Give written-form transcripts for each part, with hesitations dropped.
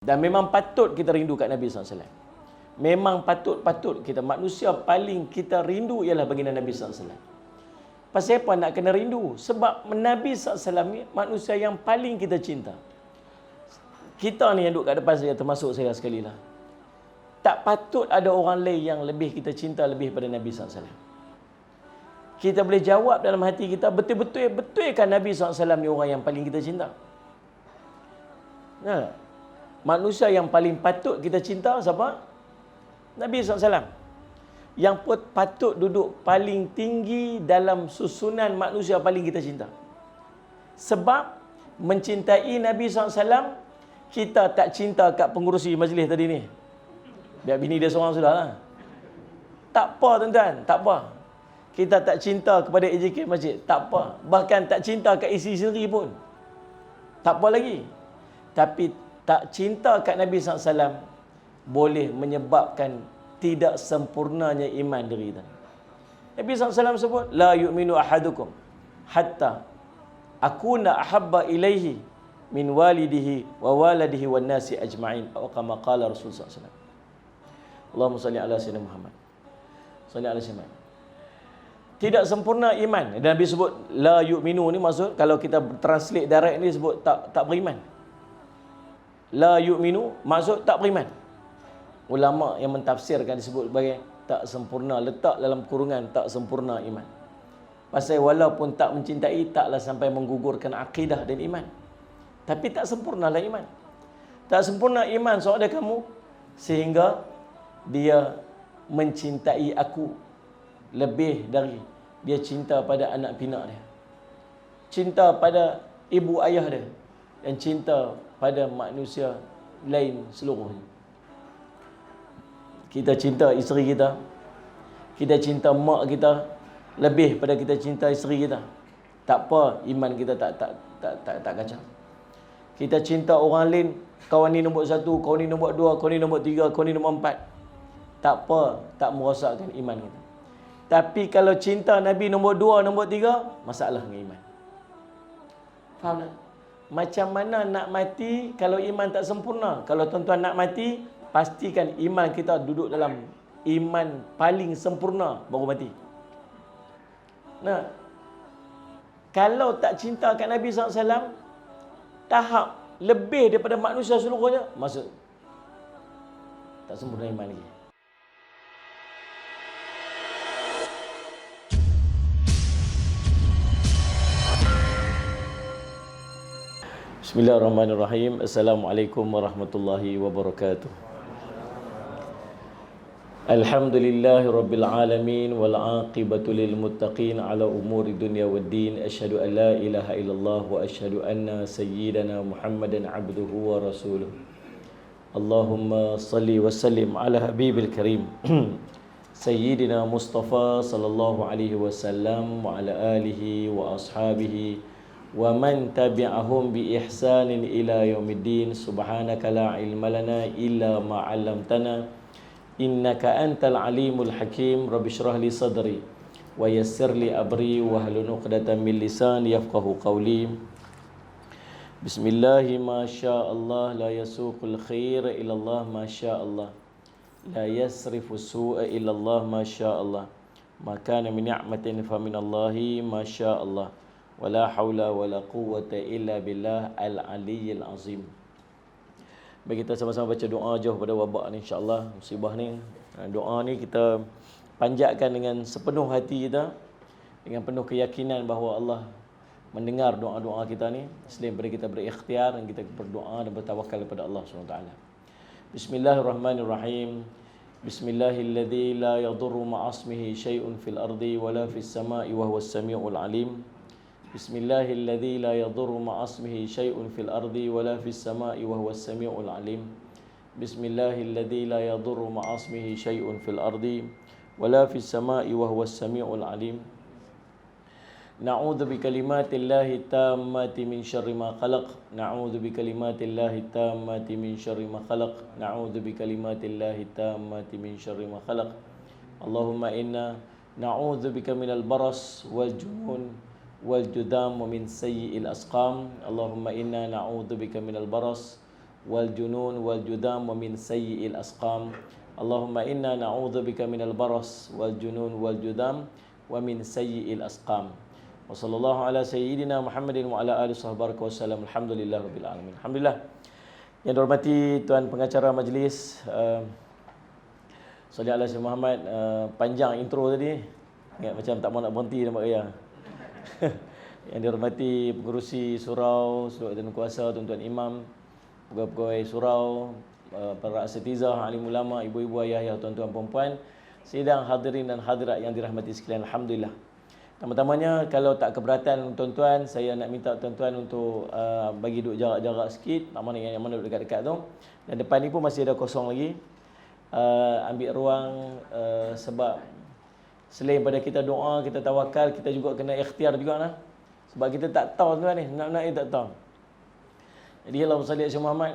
Dan memang patut kita rindu kat Nabi SAW. Memang patut kita, manusia paling kita rindu ialah baginda Nabi SAW. Pasal apa nak kena rindu? Sebab Nabi SAW ni manusia yang paling kita cinta. Kita ni yang duduk kat depan saya, termasuk saya sekali lah, tak patut ada orang lain yang lebih kita cinta lebih pada Nabi SAW. Kita boleh jawab dalam hati kita, betulkan Nabi SAW ni orang yang paling kita cinta? Nah, manusia yang paling patut kita cinta siapa? Nabi SAW. Yang patut duduk paling tinggi dalam susunan manusia paling kita cinta. Sebab mencintai Nabi SAW, kita tak cinta kat pengurusi majlis tadi ni. Biar bini dia seorang sudah lah. Tak apa tuan-tuan, tak apa. Kita tak cinta kepada AJK Masjid, tak apa. Bahkan tak cinta kat isi sendiri pun, tak apa lagi. Tapi tak cinta kat Nabi SAW boleh menyebabkan tidak sempurnanya iman diri kita. Nabi SAW sebut, la yu'minu ahadukum hatta akuna ahabba ilaihi min walidihi wa waladihi wan nasi ajma'in, atau kama qala Rasulullah SAW. Allahumma salli ala sayyidina Muhammad. Salli ala sayyidina. Tidak sempurna iman. Dan Nabi sebut la yu'minu ni maksud, kalau kita translate direct ni sebut tak beriman. La yu'minu maksud tak beriman. Ulama yang mentafsirkan disebut sebagai tak sempurna, letak dalam kurungan tak sempurna iman. Pasal walaupun tak mencintai, taklah sampai menggugurkan akidah dan iman. Tapi tak sempurnalah iman. Tak sempurna iman soal kamu sehingga dia mencintai aku lebih dari dia cinta pada anak pinak dia, cinta pada ibu ayah dia, dan cinta pada manusia lain seluruhnya. Kita cinta isteri kita, kita cinta mak kita lebih pada kita cinta isteri kita. Tak apa, iman kita tak kacau. Kita cinta orang lain, kawan ni nombor 1, kawan ni nombor 2, kawan ni nombor 3, kawan ni nombor 4. Tak apa, tak merosakkan iman kita. Tapi kalau cinta Nabi nombor 2, nombor 3, masalah dengan iman. Faham tak? Macam mana nak mati kalau iman tak sempurna? Kalau tuan-tuan nak mati, pastikan iman kita duduk dalam iman paling sempurna baru mati. Nah, kalau tak cinta kat Nabi SAW, tahap lebih daripada manusia seluruhnya, maksud tak sempurna iman lagi. Bismillahirrahmanirrahim. Assalamualaikum warahmatullahi wabarakatuh. Alhamdulillahi rabbil alamin wal aqibatu lil muttaqin ala umuri dunya waddin. Asyhadu an la ilaha illallah wa asyhadu anna sayyidana Muhammadan abduhu wa rasuluh. Allahumma salli wa sallim ala habibil karim sayyidina Mustafa sallallahu alaihi wasallam wa ala alihi wa ashabihi wa man tabi'ahum bi ihsanin ila yaumiddin. Subhanaka la ilma lana illa ma 'allamtana innaka antal alimul hakim. Rabbi shrah li sadri wa yassir li amri wa hlul 'uqdatam min lisani yafqahu qawli. Bismillahi ma syaa Allah la yasuqul khair illa Allah ma syaa Allah, la yasrifu su'a illa Allah ma syaa Allah, ma kana min ni'matin fa min Allahi ma syaa Allah, wala haula wala quwwata illa billah al-aliyyil azim. Baik, kita sama-sama baca doa jauh pada wabak ni, insya-Allah musibah ni. Doa ni kita panjatkan dengan sepenuh hati kita, dengan penuh keyakinan bahawa Allah mendengar doa-doa kita ni, selain daripada kita berikhtiar dan kita berdoa dan bertawakal kepada Allah SWT. Bismillahirrahmanirrahim. Bismillahilladzi la yadurru ma'asmihi syai'un fil ardi wala fis sama'i wa huwas samiul alim. Bismillahilladzi la yadurru ma'asmihi syai'un fil ardi wala fis sama'i wa huwas samiul alim. Bismillahilladzi la yadurru ma'asmihi syai'un fil ardi wala fis sama'i wa huwas samiul alim. Na'udzu bikalimatillahi tammati min syarri ma khalaq. Na'udzu bikalimatillahi tammati min syarri ma khalaq. Na'udzu bikalimatillahi tammati min syarri ma khalaq. Allahumma inna na'udzu bika minal baras wal junun wal judam wa min sayyi'il asqam. Allahumma inna na'udzu bika minal baras wal junun wal judam wa min sayyi'il asqam. Allahumma inna na'udzubika minal baras wal junun wal judam wa min sayyi'il asqam. Wa sallallahu ala sayyidina Muhammadin wa ala alihi wasahbihi wasallam. Alhamdulillah rabbil alamin. Alhamdulillah. Yang dihormati tuan pengacara majlis, Salih ala Sayyidina Muhammad. Panjang intro tadi, ingat macam tak mau nak berhenti nampak ya. Yang dihormati pengerusi surau, seluruh dan kuasa, tuan-tuan imam, pegawai-pegawai surau, para asatizah, alim ulama, ibu-ibu, ayah-ayah, tuan-tuan puan-puan, sidang hadirin dan hadirat yang dirahmati sekalian. Alhamdulillah. Pertama-tamanya, kalau tak keberatan tuan-tuan, saya nak minta tuan-tuan untuk bagi duduk jarak-jarak sikit, tak mana yang mana duduk dekat-dekat tu. Dan depan ni pun masih ada kosong lagi. Ambil ruang, sebab selain pada kita doa, kita tawakal, kita juga kena ikhtiar juga lah. Sebab kita tak tahu tuan ni, nak tak tahu. Jadi Allahumma salli ala Muhammad,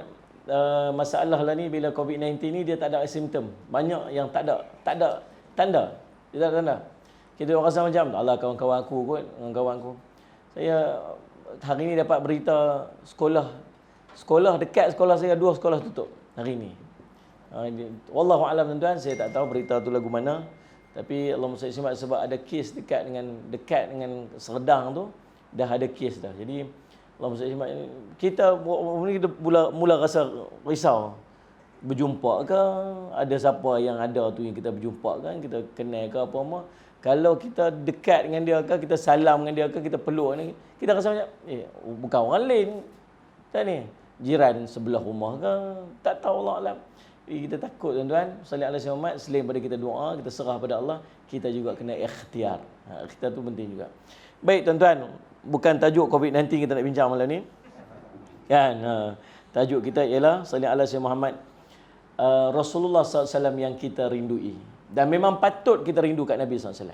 masalah lah ni bila COVID-19 ni dia tak ada simptom. Banyak yang tak ada tanda. Dia tak ada tanda. Kita rasa macam, Allah kawan-kawan aku kot, kawan aku. Saya hari ni dapat berita sekolah dekat sekolah saya, 2 sekolah tutup hari ni. Wallahu alam tuan-tuan, saya tak tahu berita tu lagu mana. Tapi Allah mesti simak sebab ada kes dekat dengan Serdang tu, dah ada kes dah. Jadi Allah mesti simak, kita mula rasa risau. Berjumpa ke, ada siapa yang ada tu yang kita berjumpa kan, kita kenal ke apa-apa. Kalau kita dekat dengan dia ke, kita salam dengan dia ke, kita peluk ni, kita rasa macam bukan orang lain. Tak ni, jiran sebelah rumah ke, tak tahu Allah alam. Kita takut tuan-tuan. Salih ala Sayyidina Muhammad, selain pada kita doa, kita serah pada Allah, kita juga kena ikhtiar. Ikhtiar tu penting juga. Baik tuan-tuan, bukan tajuk COVID-19 kita nak bincang malam ni. Kan? Tajuk kita ialah Salih ala Sayyidina Muhammad, Rasulullah SAW yang kita rindui. Dan memang patut kita rindu kat Nabi SAW.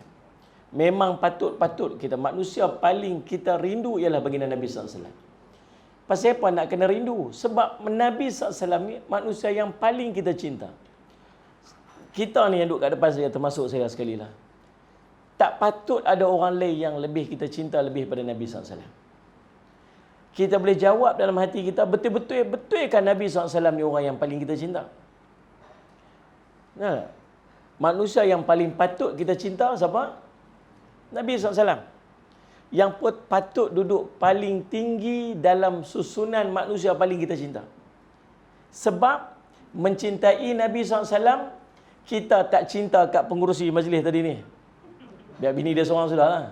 Memang patut kita. Manusia paling kita rindu ialah baginda Nabi SAW. Pasal apa nak kena rindu? Sebab Nabi SAW ni manusia yang paling kita cinta. Kita ni yang duduk kat depan saya, termasuk saya sekali lah. Tak patut ada orang lain yang lebih kita cinta lebih pada Nabi SAW. Kita boleh jawab dalam hati kita, betulkan Nabi SAW ni orang yang paling kita cinta? Nah, manusia yang paling patut kita cinta siapa? Nabi SAW. Yang pun patut duduk paling tinggi dalam susunan manusia paling kita cinta. Sebab mencintai Nabi SAW, kita tak cinta kat pengurusi majlis tadi ni. Biar bini dia seorang sudah lah.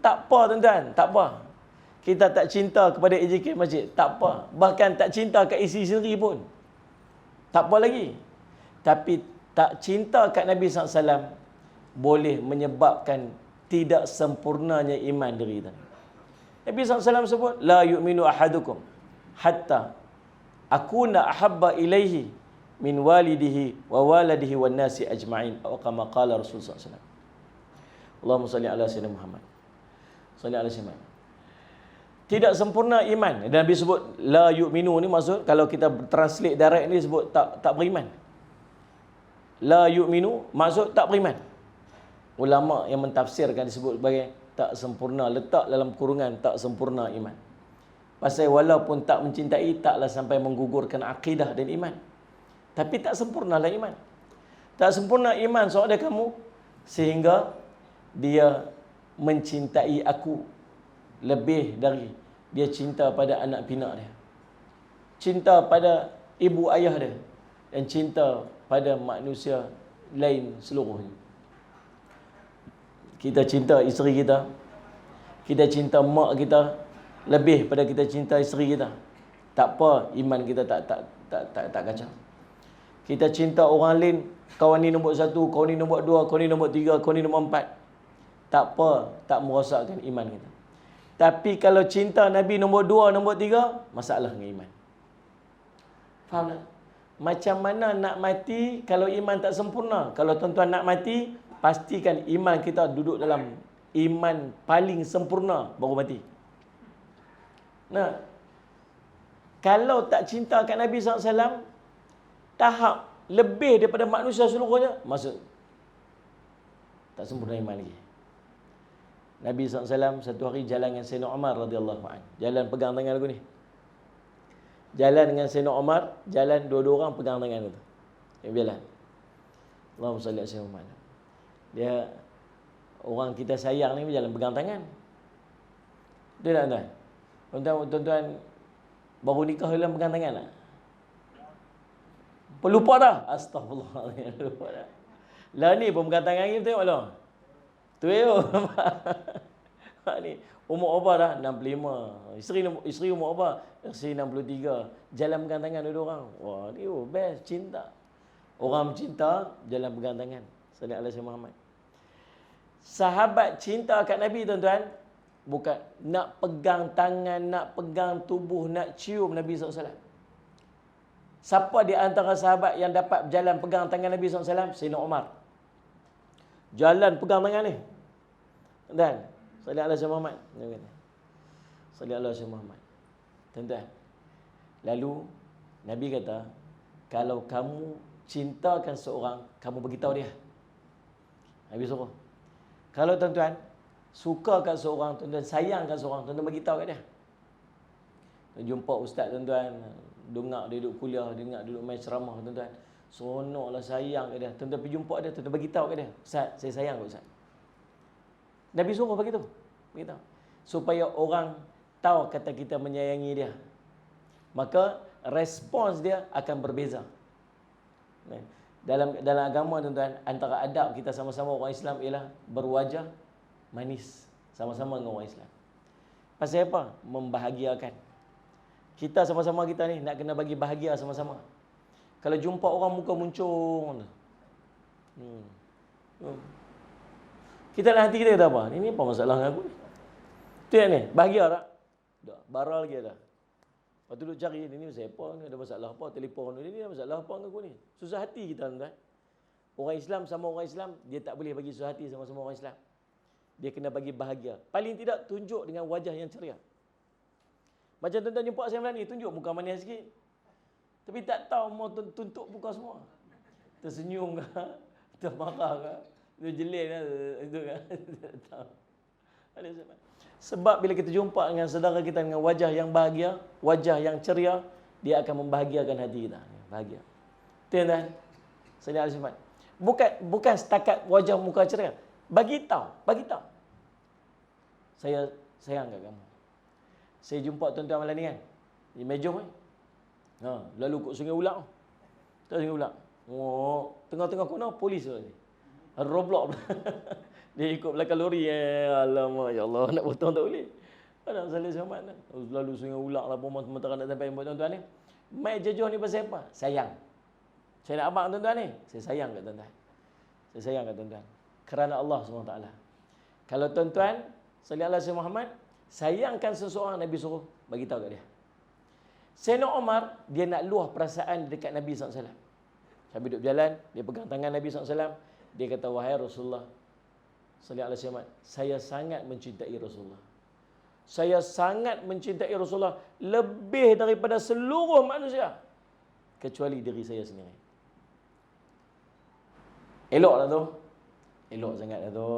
Tak apa tuan-tuan, tak apa. Kita tak cinta kepada AJK Masjid, tak apa. Bahkan tak cinta kat isi sendiri pun, tak apa lagi. Tapi tak cinta kat Nabi SAW boleh menyebabkan tidak sempurnanya iman diri kita. Nabi SAW sebut, la yu'minu ahadukum hatta akuna ahabba ilaihi min walidihi wa waladihi wan nasi ajma'in, atau kama qala Rasulullah SAW. Allahumma salli ala Sayyidina Muhammad. Salli ala Sayyidina Muhammad. Tidak sempurna iman. Dan Nabi sebut la yu'minu ni maksud, kalau kita translate direct ni sebut tak beriman. La yu'minu maksud tak beriman. Ulama yang mentafsirkan disebut sebagai tak sempurna, letak dalam kurungan tak sempurna iman. Pasal walaupun tak mencintai, taklah sampai menggugurkan akidah dan iman. Tapi tak sempurnalah iman. Tak sempurna iman soal kamu sehingga dia mencintai aku lebih dari dia cinta pada anak pinak dia, cinta pada ibu ayah dia, dan cinta pada manusia lain seluruhnya. Kita cinta isteri kita, kita cinta mak kita lebih pada kita cinta isteri kita. Tak apa, iman kita tak kacau. Kita cinta orang lain, kawan ni nombor 1, kawan ni nombor 2, kawan ni nombor 3, kawan ni nombor 4. Tak apa, tak merosakkan iman kita. Tapi kalau cinta Nabi nombor 2, nombor 3, masalah dengan iman. Faham tak? Macam mana nak mati kalau iman tak sempurna? Kalau tuan-tuan nak mati, pastikan iman kita duduk dalam iman paling sempurna baru mati. Nah, kalau tak cinta kat Nabi SAW, tahap lebih daripada manusia seluruhnya, maksud tak sempurna iman lagi. Nabi SAW satu hari jalan dengan Sayyidina Umar radhiyallahu anhu. Jalan pegang tangan aku ni. Jalan dengan Sayyidina Umar, jalan dua-dua orang pegang tangan itu. Yang jalan. Allahumma salli ala Sayyidina Muhammad. Dia orang kita sayang ni berjalan pegang tangan. Betul tak tuan? Tuan-tuan baru nikah dalam pegang tangan tak? Lupa dah. Astagfirullah. Lupa dah. Lah ni pun pegang tangan ni tengok lah. Tu ni umur apa dah? 65. Isteri umur apa? Isteri 63. Jalan pegang tangan dua orang. Wah, ni best cinta. Orang mencinta jalan pegang tangan. Sallallahu alaihi Muhammad. Sahabat cinta kat Nabi tuan-tuan, bukan nak pegang tangan, nak pegang tubuh, nak cium Nabi SAW. Siapa di antara sahabat yang dapat jalan pegang tangan Nabi SAW? Sayyidina Umar. Jalan pegang tangan ni. Dan sallallahu alaihi Muhammad. Sallallahu alaihi Muhammad. Tuan-tuan. Lalu Nabi kata, kalau kamu cintakan seorang, kamu beritahu dia. Nabi suruh. Kalau tuan-tuan suka kat seorang, tuan-tuan sayangkan seorang, tuan-tuan beritahu kat dia. Jumpa ustaz tuan-tuan, dengar dia duduk kuliah, dengar dia duduk main ceramah tuan-tuan. Seronoklah sayang kat dia. Tuan-tuan pergi jumpa dia, tuan-tuan beritahu kat dia. Ustaz, saya sayang kat ustaz. Nabi suruh begitu. Beritahu. Supaya orang tahu kata kita menyayangi dia. Maka respons dia akan berbeza. Dalam agama tuan-tuan, antara adab kita sama-sama orang Islam ialah berwajah manis sama-sama dengan orang Islam. Pasal apa? Membahagiakan. Kita sama-sama kita ni nak kena bagi bahagia sama-sama. Kalau jumpa orang muka muncung, kita dalam hati kita kata apa? Ini apa masalah dengan aku ni? Tu yang ni, bahagia tak? Tak, baral lagi dah. Lepas tu duduk cari, ni siapa ni, ada masalah apa, telefon ni ada masalah apa dengan aku ni. Susah hati kita tuan-tuan. Orang Islam sama orang Islam, dia tak boleh bagi susah hati sama-sama orang Islam. Dia kena bagi bahagia. Paling tidak tunjuk dengan wajah yang ceria. Macam tuan-tuan jumpa saya ni, tunjuk muka manis sikit. Tapi tak tahu mau tuntut muka semua. Tersenyum ke, termarah ke, terjelin ke, itu kan. Tak tahu. Ada sebab. Sebab bila kita jumpa dengan saudara kita dengan wajah yang bahagia, wajah yang ceria, dia akan membahagiakan hati kita. Bahagia. Tuan-tuan, saya ada bukan setakat wajah muka ceria. Bagi tahu. Saya sayang kat kamu. Saya jumpa tuan-tuan malam ni kan. Di Mejong kan. Lalu kat Sungai Ulak. Tak Sungai Ulak. Oh, tengah-tengah kona polis tu. Roblok. Dia ikut belakang lori. Alamak, ya Allah, nak potong tak boleh. Ada salah selamat dah. Lalu Sungai Ulak lah pun sementara nak sampai buat tuan-tuan ni. Mai jejoh ni pasal apa? Sayang. Saya nak abang tuan-tuan ni. Saya sayang kat tuan-tuan. Saya sayang kat tuan-tuan. Kerana Allah SWT. Kalau tuan-tuan, sallallahu alaihi Muhammad, sayangkan seseorang, Nabi suruh bagi tahu kat dia. Sayyidina Umar, dia nak luah perasaan dekat Nabi SAW. Sambil duduk berjalan, dia pegang tangan Nabi SAW. Dia kata, wahai Rasulullah, sallallahu alaihi Muhammad, saya sangat mencintai Rasulullah. Saya sangat mencintai Rasulullah lebih daripada seluruh manusia. Kecuali diri saya sendiri. Elok tak tu? Elok sangat tak tu?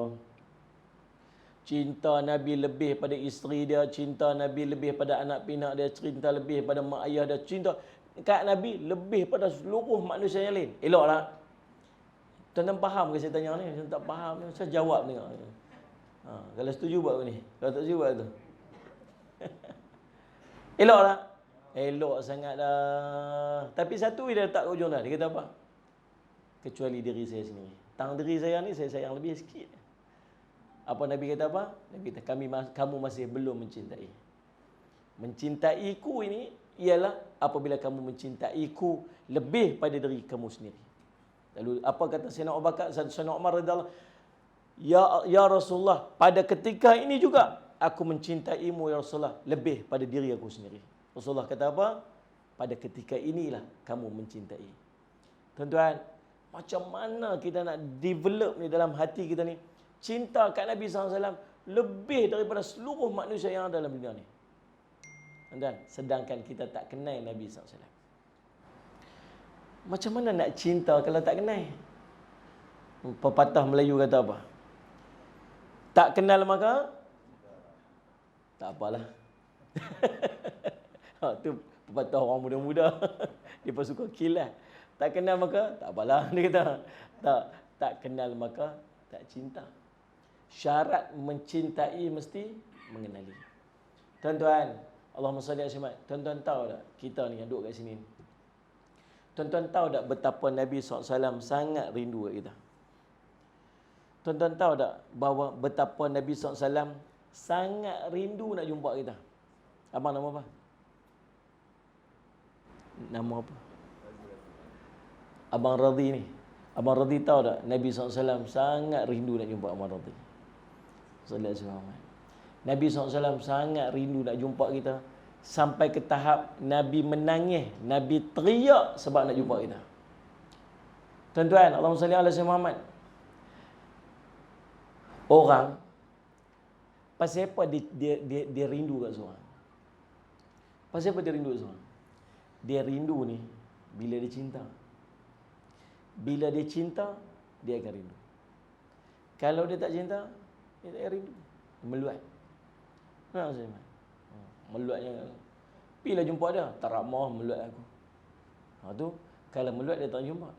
Cinta Nabi lebih pada isteri dia, cinta Nabi lebih pada anak pinak dia, cinta lebih pada mak ayah dia, cinta kat Nabi lebih pada seluruh manusia yang lain. Elok tak? Tuan-tuan faham ke saya tanya ni? Saya tak faham ni, saya jawab tengok. Kalau setuju buat ni, kalau tak setuju buat tu. Elok tak? Elok sangat dah. Tapi satu dia tak ujung dah. Dia kata apa? Kecuali diri saya sendiri. Tang diri saya ni saya sayang lebih sikit. Apa Nabi kata apa? Nabi kata kamu masih belum mencintai. Mencintaiku ini ialah apabila kamu mencintaiku lebih pada diri kamu sendiri. Lalu apa kata Sayyidina Abu Bakar, Sayyidina Umar radhiyallahu, ya Rasulullah, pada ketika ini juga aku mencintaimu ya Rasulullah lebih pada diri aku sendiri. Rasulullah kata apa? Pada ketika inilah kamu mencintai. Tuan-tuan, macam mana kita nak develop ni dalam hati kita ni? Cinta kat Nabi SAW lebih daripada seluruh manusia yang ada dalam dunia ni. Tuan-tuan, sedangkan kita tak kenal Nabi SAW. Macam mana nak cinta kalau tak kenal? Pepatah Melayu kata apa? Tak kenal maka tak apalah. Tu Pepatah orang muda-muda. Dia pun suka kilat. Tak kenal maka tak apalah, dia kata. Tak kenal maka tak cinta. Syarat mencintai mesti mengenali. Tuan-tuan, Allahumma salli ala Muhammad. Tuan-tuan tahu tak kita ni yang duduk kat sini ni? Tuan-tuan tahu tak betapa Nabi SAW sangat rindu kat kita? Tuan-tuan tahu tak bahawa betapa Nabi SAW sangat rindu nak jumpa kita? Abang nama apa? Nama apa? Abang Radhi ni. Abang Radhi tahu tak Nabi SAW sangat rindu nak jumpa Abang Radhi? Sallallahu alaihi wasallam. Nabi SAW sangat rindu nak jumpa kita. Sampai ke tahap Nabi menangis, Nabi teriak sebab nak jumpa kita. Tuan-tuan, Allahumma salli ala sayyidina Muhammad. Orang pasal apa dia rindu kat seorang? Pasal apa dia rindu kat seorang? Dia rindu ni bila dia cinta. Bila dia cinta, dia akan rindu. Kalau dia tak cinta, dia tak akan rindu. Meluat. Nah, saya meluatnya. Bila jumpa dia, tak ramah meluat aku. Tu kalau meluat dia tak jumpa.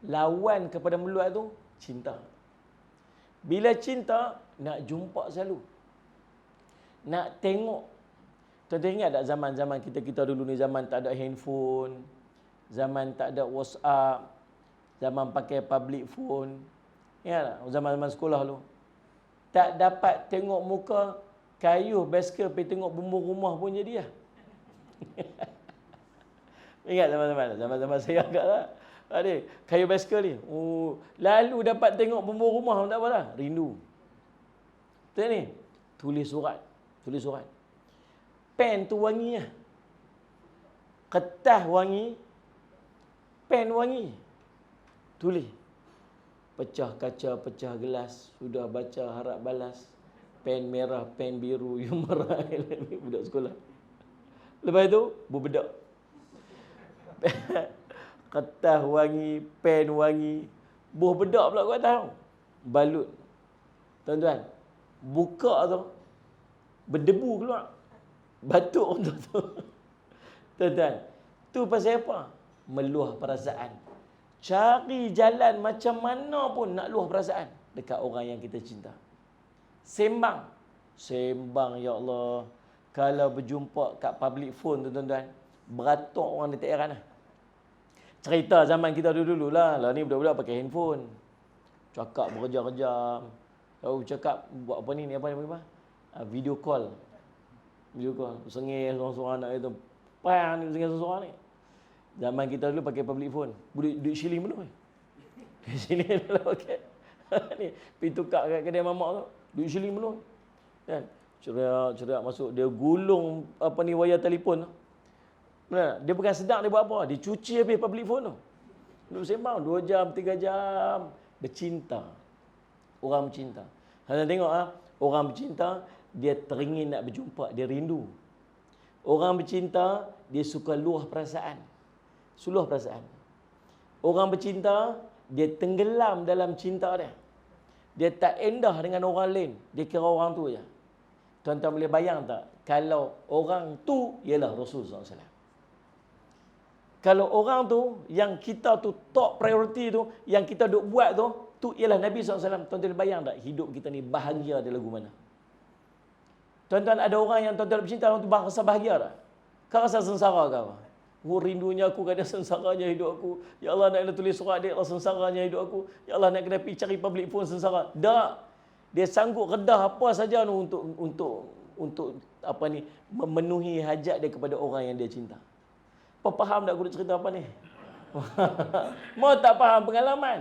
Lawan kepada meluat tu cinta. Bila cinta nak jumpa selalu. Nak tengok. Tuan-tuan ingat tak zaman-zaman kita dulu ni, zaman tak ada handphone, zaman tak ada WhatsApp, zaman pakai public phone. Ingat tak zaman-zaman sekolah dulu? Tak dapat tengok muka kayuh basikal pergi tengok bumbung rumah pun jadi lah. Ingat zaman-zaman saya agak lah. Adik, kayu basikal ni. Lalu dapat tengok bumbung rumah tak apa dah. Rindu. Betul ni? Tulis surat. Pen tu wangi lah. Kertas wangi. Pen wangi. Tulis. Pecah kaca, pecah gelas. Sudah baca harap balas. Pen merah, pen biru, you marah. Budak sekolah. Lepas tu, berbedak. Kertas wangi, pen wangi. Buah bedak pula kat atas. Balut. Tuan-tuan, buka tu, berdebu keluar. Batuk untuk tu. Tuan-tuan, tu pasal apa? Meluah perasaan. Cari jalan macam mana pun nak luah perasaan dekat orang yang kita cinta. Sembang, ya Allah. Kalau berjumpa kat public phone tu tuan-tuan, beratuk orang dia tak heran lah. Cerita zaman kita dulu lah. Lah ni budak-budak pakai handphone. Cakap berjam-jam. Lalu cakap buat apa ni apa? Video call. Sengih seorang-seorang anak itu. Pang ni sengih seorang-seorang ni. Zaman kita dulu pakai public phone. Duit shilling penuh. Duit shilling dulu pakai. Ni pergi tukar kat kedai mamak tu. Duit shilling penuh. Kan? Cerak masuk. Dia gulung wayar telefon tu. Benar? Dia bukan sedang dia buat apa. Dia cuci habis public phone tu. Duduk sembang 2 jam, 3 jam. Bercinta. Orang bercinta. Anda tengok orang bercinta, dia teringin nak berjumpa, dia rindu. Orang bercinta, dia suka luah perasaan. Suluh perasaan. Orang bercinta, dia tenggelam dalam cinta dia. Dia tak endah dengan orang lain. Dia kira orang tu je. Tuan-tuan boleh bayang tak? Kalau orang tu ialah Rasulullah SAW. Kalau orang tu, yang kita tu top priority tu, yang kita duk buat tu ialah Nabi SAW. Tuan-tuan bayang tak hidup kita ni bahagia dia lagu mana? Tuan-tuan ada orang yang tuan-tuan bercinta, orang tu rasa bahagia tak? Kau rasa sengsara ke apa? Rindunya aku kadang sengsaranya hidup aku. Ya Allah nak kena tulis surat dia, Allah sengsaranya hidup aku. Ya Allah nak kena pergi cari public phone sengsara. Tak. Dia sanggup redah apa saja untuk memenuhi hajat dia kepada orang yang dia cinta. Apa faham tak aku nak cerita apa ni? Mau tak faham pengalaman?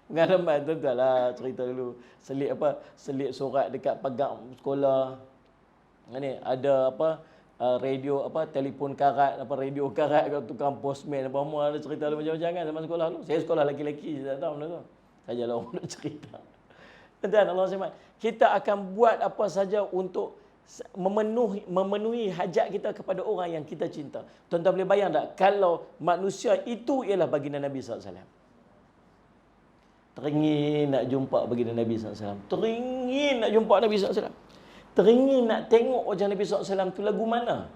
Pengalaman tuan-tuan lah cerita dulu. Selit surat dekat pagar sekolah. Ni ada radio telefon karat, radio karat kat tukang postman apa semua ada cerita macam-macam kan zaman sekolah dulu. Saya sekolah lelaki saya tak tahu benda tu. Sajalah orang nak cerita. Tuan-tuan Allah SWT, kita akan buat apa saja untuk memenuhi hajat kita kepada orang yang kita cinta. Tuan-tuan boleh bayang tak kalau manusia itu ialah baginda Nabi SAW. Teringin nak jumpa baginda Nabi SAW. Teringin nak jumpa Nabi SAW. teringin nak tengok wajah Nabi SAW tu lagu mana?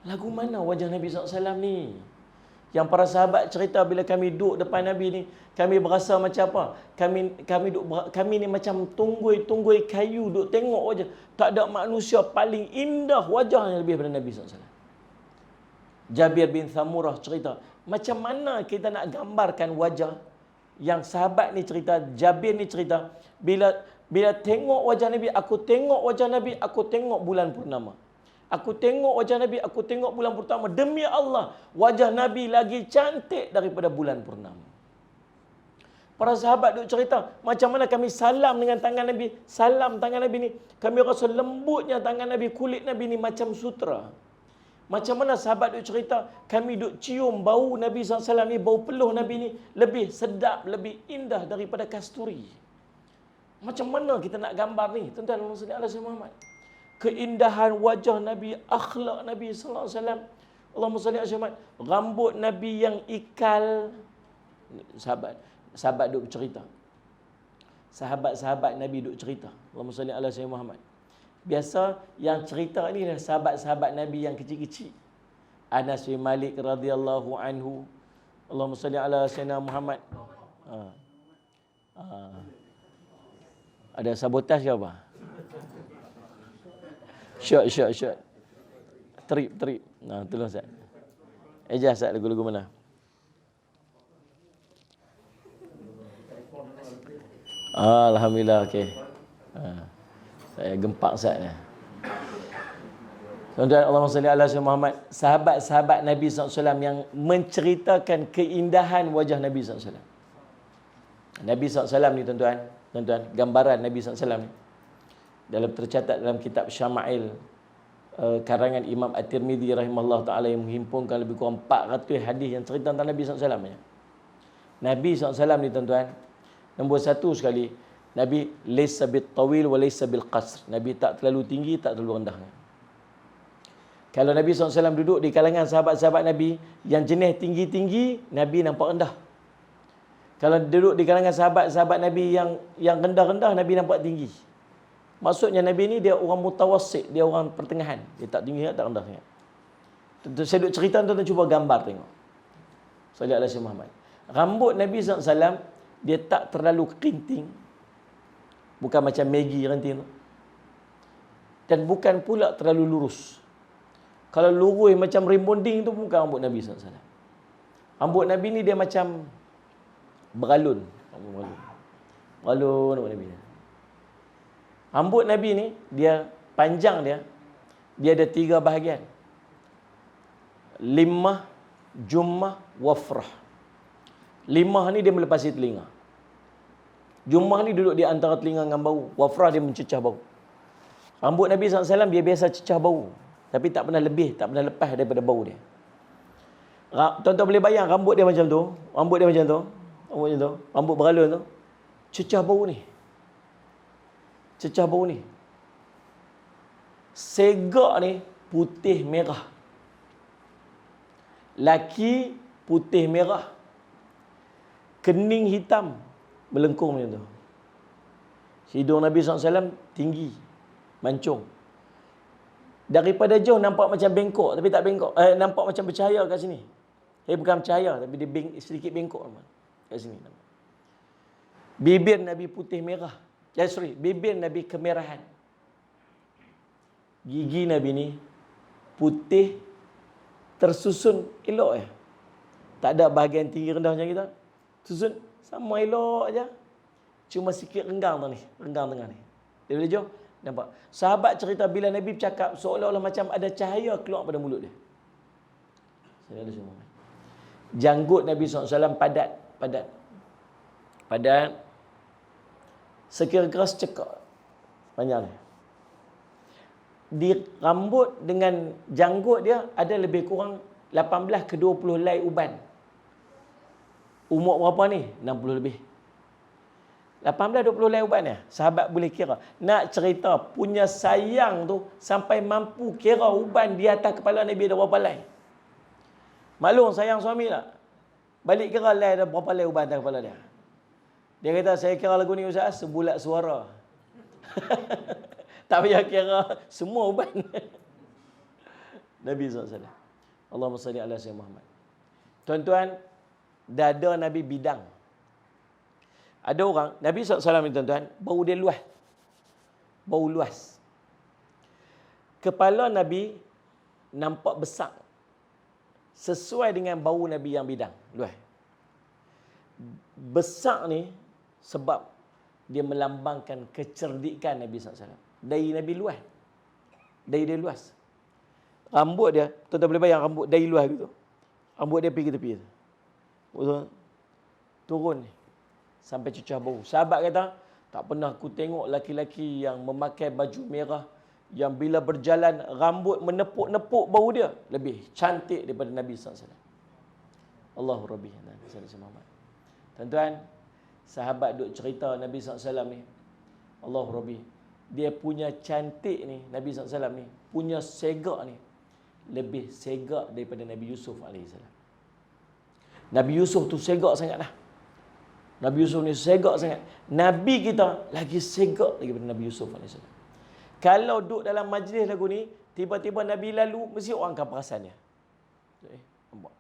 Lagu mana wajah Nabi SAW ni? Yang para sahabat cerita bila kami duduk depan Nabi ni, kami berasa macam apa? Kami ni macam tunggui kayu duduk tengok wajah. Tak ada manusia paling indah wajahnya lebih daripada Nabi SAW. Jabir bin Samurah cerita, macam mana kita nak gambarkan wajah yang sahabat ni cerita, Jabir ni cerita, bila tengok wajah Nabi, aku tengok wajah Nabi, aku tengok bulan purnama. Aku tengok wajah Nabi, aku tengok bulan purnama. Demi Allah, wajah Nabi lagi cantik daripada bulan purnama. Para sahabat duk cerita, macam mana kami salam dengan tangan Nabi, salam tangan Nabi ni, kami rasa lembutnya tangan Nabi, kulit Nabi ni macam sutra. Macam mana sahabat duk cerita, kami duk cium bau Nabi SAW ni, bau peluh Nabi ni, lebih sedap, lebih indah daripada kasturi. Macam mana kita nak gambar ni? Tuan-tuan, Allahumma salli ala sayyidina Muhammad. Keindahan wajah Nabi, akhlak Nabi sallallahu alaihi wasallam. Allahumma salli ala sayyidina Muhammad. Rambut Nabi yang ikal. Sahabat duk cerita. Sahabat-sahabat Nabi duk cerita. Allahumma salli ala sayyidina Muhammad. Biasa yang cerita ni adalah sahabat-sahabat Nabi yang kecil-kecil. Anas bin Malik radhiyallahu anhu. Allahumma salli ala sayyidina Muhammad. Ada sabotaj ke apa? Shot. Trip. Nah, tolong Ustaz. Ustaz, lagu-lagu mana? Alhamdulillah, okey. Saya gempak Ustaz ni. Tuan-tuan, Allahumma salli ala sayyidina Muhammad. Sahabat-sahabat Nabi SAW yang menceritakan keindahan wajah Nabi SAW. Nabi SAW ni tuan-tuan, gambaran Nabi SAW ni tercatat dalam kitab Syama'il karangan Imam At-Tirmidzi rahimahullah ta'ala yang menghimpunkan lebih kurang 400 hadis yang cerita tentang Nabi SAW ni. Nabi SAW ni tuan-tuan, nombor satu sekali, Nabi laysa bil tawil wa laysa bil qasr. Nabi tak terlalu tinggi, tak terlalu rendah. Kalau Nabi SAW duduk di kalangan sahabat-sahabat Nabi yang jenis tinggi-tinggi, Nabi nampak rendah. Kalau duduk di kalangan sahabat-sahabat Nabi yang rendah-rendah, Nabi nampak tinggi. Maksudnya Nabi ni dia orang mutawassit, dia orang pertengahan. Dia tak tinggi tak rendah sangat. Saya duk cerita, tuan-tuan cuba gambar tengok. Sallallahu alaihi Muhammad. Rambut Nabi SAW dia tak terlalu kerinting. Bukan macam Maggie ranting tu. Dan bukan pula terlalu lurus. Kalau lurus macam rimbonding tu bukan rambut Nabi SAW. Rambut Nabi ni dia macam beralun. Beralun rambut Nabi. Rambut Nabi ni dia panjang dia ada 3 bahagian. Limah, jummah, wafrah. Limah ni dia melepasi telinga. Jummah ni duduk di antara telinga dengan bau. Wafrah dia mencecah bau. Rambut Nabi SAW dia biasa cecah bau. Tapi tak pernah lebih, tak pernah lepas daripada bau dia. Tuan-tuan boleh bayang rambut dia macam tu. Rambut beralun tu. Cecah bau ni. Segak ni putih merah. Laki putih merah. Kening hitam melengkung macam tu. Hidung Nabi SAW tinggi, mancung. Daripada jauh nampak macam bengkok, tapi tak bengkok. Nampak macam bercahaya kat sini. Bukan bercahaya, tapi dia sedikit bengkok kat sini. Bibir Nabi putih merah. Bibir Nabi kemerahan. Gigi Nabi ni putih tersusun elok . Tak ada bahagian tinggi rendah macam kita. Susun sama elok aja. Cuma sikit renggang tu ni, renggang tengah ni. Dia boleh jauh nampak. Sahabat cerita bila Nabi bercakap seolah-olah macam ada cahaya keluar pada mulut dia. Janggut Nabi SAW padat. Sekira-kira secekak panjang ni. Di rambut dengan janggut dia ada lebih kurang 18 ke 20 helai uban. Umur berapa ni? 60 lebih. 18-20 helai uban ya. Sahabat boleh kira. Nak cerita punya sayang tu sampai mampu kira uban di atas kepala Nabi ada berapa helai. Maklum sayang suami tak? Balik kira helai ada berapa helai uban atas kepala dia. Dia kata, saya kira lagu ni Ustaz, sebulat suara. Tak payah kira semua uban. Nabi SAW. Allahumma salli ala sayyidina Muhammad. Tuan-tuan, dada Nabi bidang. Ada orang, Nabi SAW ni tuan-tuan, bau dia luas. Bau luas. Kepala Nabi nampak besar. Sesuai dengan bau Nabi yang bidang. Luas. Besar ni sebab dia melambangkan kecerdikan Nabi SAW. Dahi Nabi luas. Dahi dia luas. Rambut dia, tuan-tuan boleh bayang rambut dahi luas gitu. Rambut dia pergi ke tepi. Betul? Turun ni. Sampai cecah bau. Sahabat kata, tak pernah aku tengok laki-laki yang memakai baju merah, yang bila berjalan, rambut menepuk-nepuk bau dia. Lebih cantik daripada Nabi SAW. Allahu Rabbi. Tuan-tuan, sahabat duk cerita Nabi SAW ni. Allahu Rabbi. Dia punya cantik ni, Nabi SAW ni, punya segak ni, lebih segak daripada Nabi Yusuf AS. Nabi Yusuf tu segak sangat lah. Nabi Yusuf ni segak sangat. Nabi kita lagi segak daripada Nabi Yusuf AS. Kalau duduk dalam majlis lagu ni, tiba-tiba Nabi lalu, mesti orang akan perasan dia. Nampak?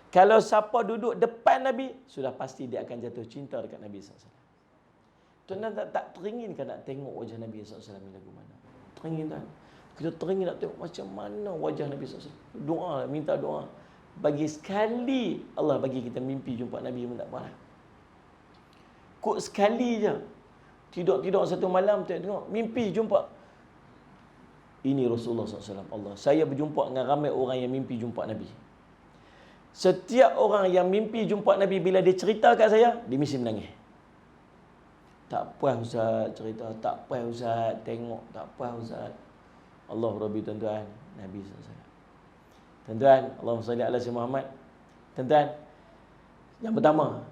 Kalau siapa duduk depan Nabi, sudah pasti dia akan jatuh cinta dekat Nabi SAW. Tuan-tuan tak teringin kan nak tengok wajah Nabi SAW ni lagu mana? Teringin tak? Kita teringin nak tengok macam mana wajah Nabi SAW. Doa, minta doa. Bagi sekali Allah bagi kita mimpi jumpa Nabi pun tak apa lah. Kok sekali je. Tidur satu malam tengok mimpi jumpa. Ini Rasulullah SAW. Allah, saya berjumpa dengan ramai orang yang mimpi jumpa Nabi. Setiap orang yang mimpi jumpa Nabi, bila dia cerita kat saya, dia mesti menangis. Tak puas Ustaz cerita, tak puas Ustaz tengok, tak puas Ustaz. Allah Rabbi tuan-tuan, Nabi SAW. Tuan-tuan, Allahumma salli ala sayyidina Muhammad. Tuan-tuan, yang pertama,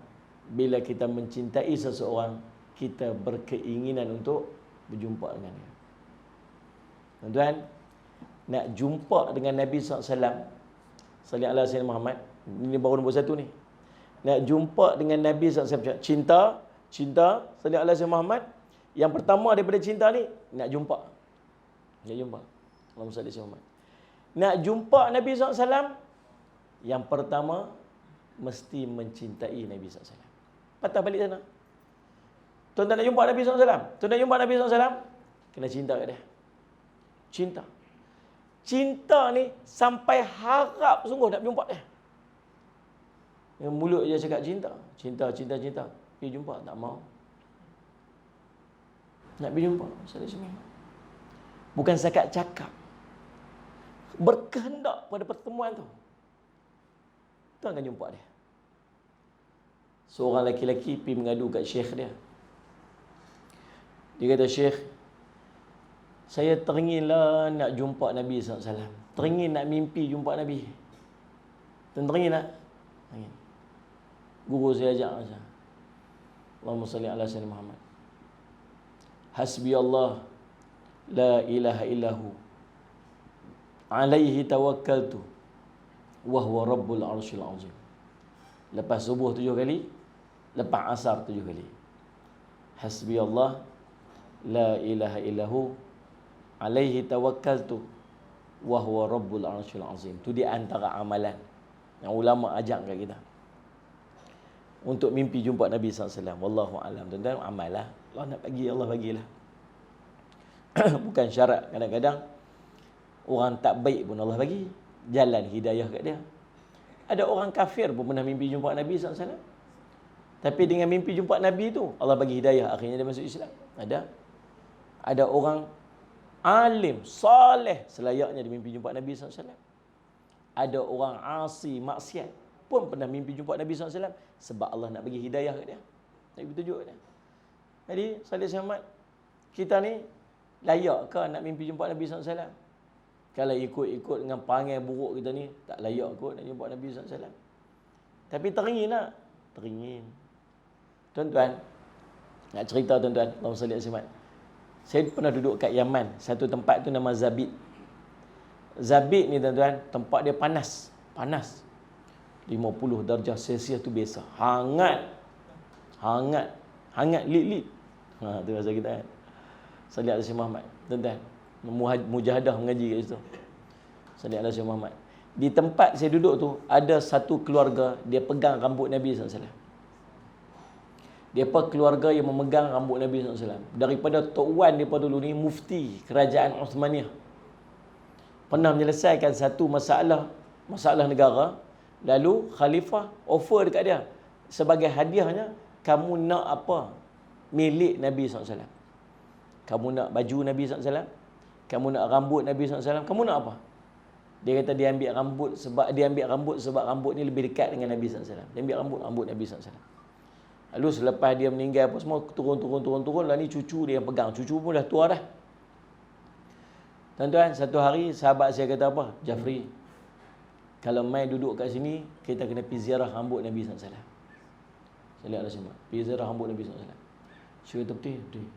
bila kita mencintai seseorang, kita berkeinginan untuk berjumpa dengan dia. Tuan-tuan, nak jumpa dengan Nabi SAW, salli ala sayyidina Muhammad, ini baru nombor satu ni. Nak jumpa dengan Nabi SAW, cinta, salli ala sayyidina Muhammad. Yang pertama daripada cinta ni, nak jumpa. Nak jumpa. Allahumma salli ala Muhammad. Nak jumpa Nabi SAW, yang pertama, mesti mencintai Nabi SAW. Patah balik sana. Tuan-tuan nak jumpa Nabi SAW? Tuan nak jumpa Nabi SAW? Kena cinta kat dia. Cinta. Cinta ni sampai harap sungguh nak jumpa dia. Yang mulut je cakap cinta. Cinta. Pergi jumpa, tak mau. Nak pergi jumpa, bukan sekat cakap. Berkehendak pada pertemuan tu. Tuan akan jumpa dia. Seorang lelaki pergi mengadu kat syekh dia. Dia kata, Syekh, saya teringinlah nak jumpa Nabi SAW. Teringin nak mimpi jumpa Nabi. Tuan teringin tak? Teringin. Guru saya ajak macam. Allahumma salli ala sayyidina Muhammad. Hasbi Allah, la ilaha illahu, alaihi tawakkaltu, wa huwa rabbul arsyil azim. Lepas subuh 7 kali, lepas asar 7 kali. Hasbi Allah, la ilaha illahu, alaihi tawakkaltu, wa huwa rabbul arsyil azim. Itu di antara amalan yang ulama ajak kat kita untuk mimpi jumpa Nabi SAW. Wallahu alam. Tuan-tuan, amal lah. Allah nak bagi, Allah bagilah. Bukan syarat. Kadang-kadang orang tak baik pun Allah bagi jalan hidayah kat dia. Ada orang kafir pun pernah mimpi jumpa Nabi SAW. Tapi dengan mimpi jumpa Nabi tu, Allah bagi hidayah. Akhirnya dia masuk Islam. Ada orang alim, soleh, selayaknya dia mimpi jumpa Nabi SAW. Ada orang asi, maksiat pun pernah mimpi jumpa Nabi SAW. Sebab Allah nak bagi hidayah kat dia. Nak bagi tunjuk kat dia. Jadi, salih selamat, kita ni layak ke nak mimpi jumpa Nabi SAW? Kalau ikut-ikut dengan perangai buruk kita ni, tak layak kot nak jumpa Nabi SAW. Tapi teringin tak? Teringin. Tuan-tuan, nak cerita tuan-tuan, Allahumma salli ala Muhammad. Saya pernah duduk kat Yaman. Satu tempat tu nama Zabid. Zabid ni tuan-tuan, tempat dia panas. Panas. 50 darjah Celsius tu biasa. Hangat. Hangat, lit-lit. Tu bahasa kita kan. Salih ala Syekh Muhammad. Tuan-tuan, mujahadah mengaji kat situ. Salih ala Syekh Muhammad. Di tempat saya duduk tu, ada satu keluarga, dia pegang rambut Nabi SAW. Depa keluarga yang memegang rambut Nabi SAW. Daripada Tok Wan depa dulu ni, mufti kerajaan Uthmaniyah. Pernah menyelesaikan satu masalah negara. Lalu khalifah offer dekat dia, sebagai hadiahnya, kamu nak apa milik Nabi SAW? Kamu nak baju Nabi SAW? Kamu nak rambut Nabi SAW? Kamu nak apa? Dia kata dia ambil rambut sebab rambut ni lebih dekat dengan Nabi SAW. Dia ambil rambut Nabi SAW. Lalu selepas dia meninggal apa semua, turun. Lah ni cucu dia yang pegang. Cucu pun dah tua dah. Tuan-tuan, satu hari sahabat saya kata apa? Jafri, kalau mai duduk kat sini, kita kena pergi ziarah rambut Nabi SAW. Saya lihat lah semua. Pergi ziarah rambut Nabi SAW. Saya kata betul.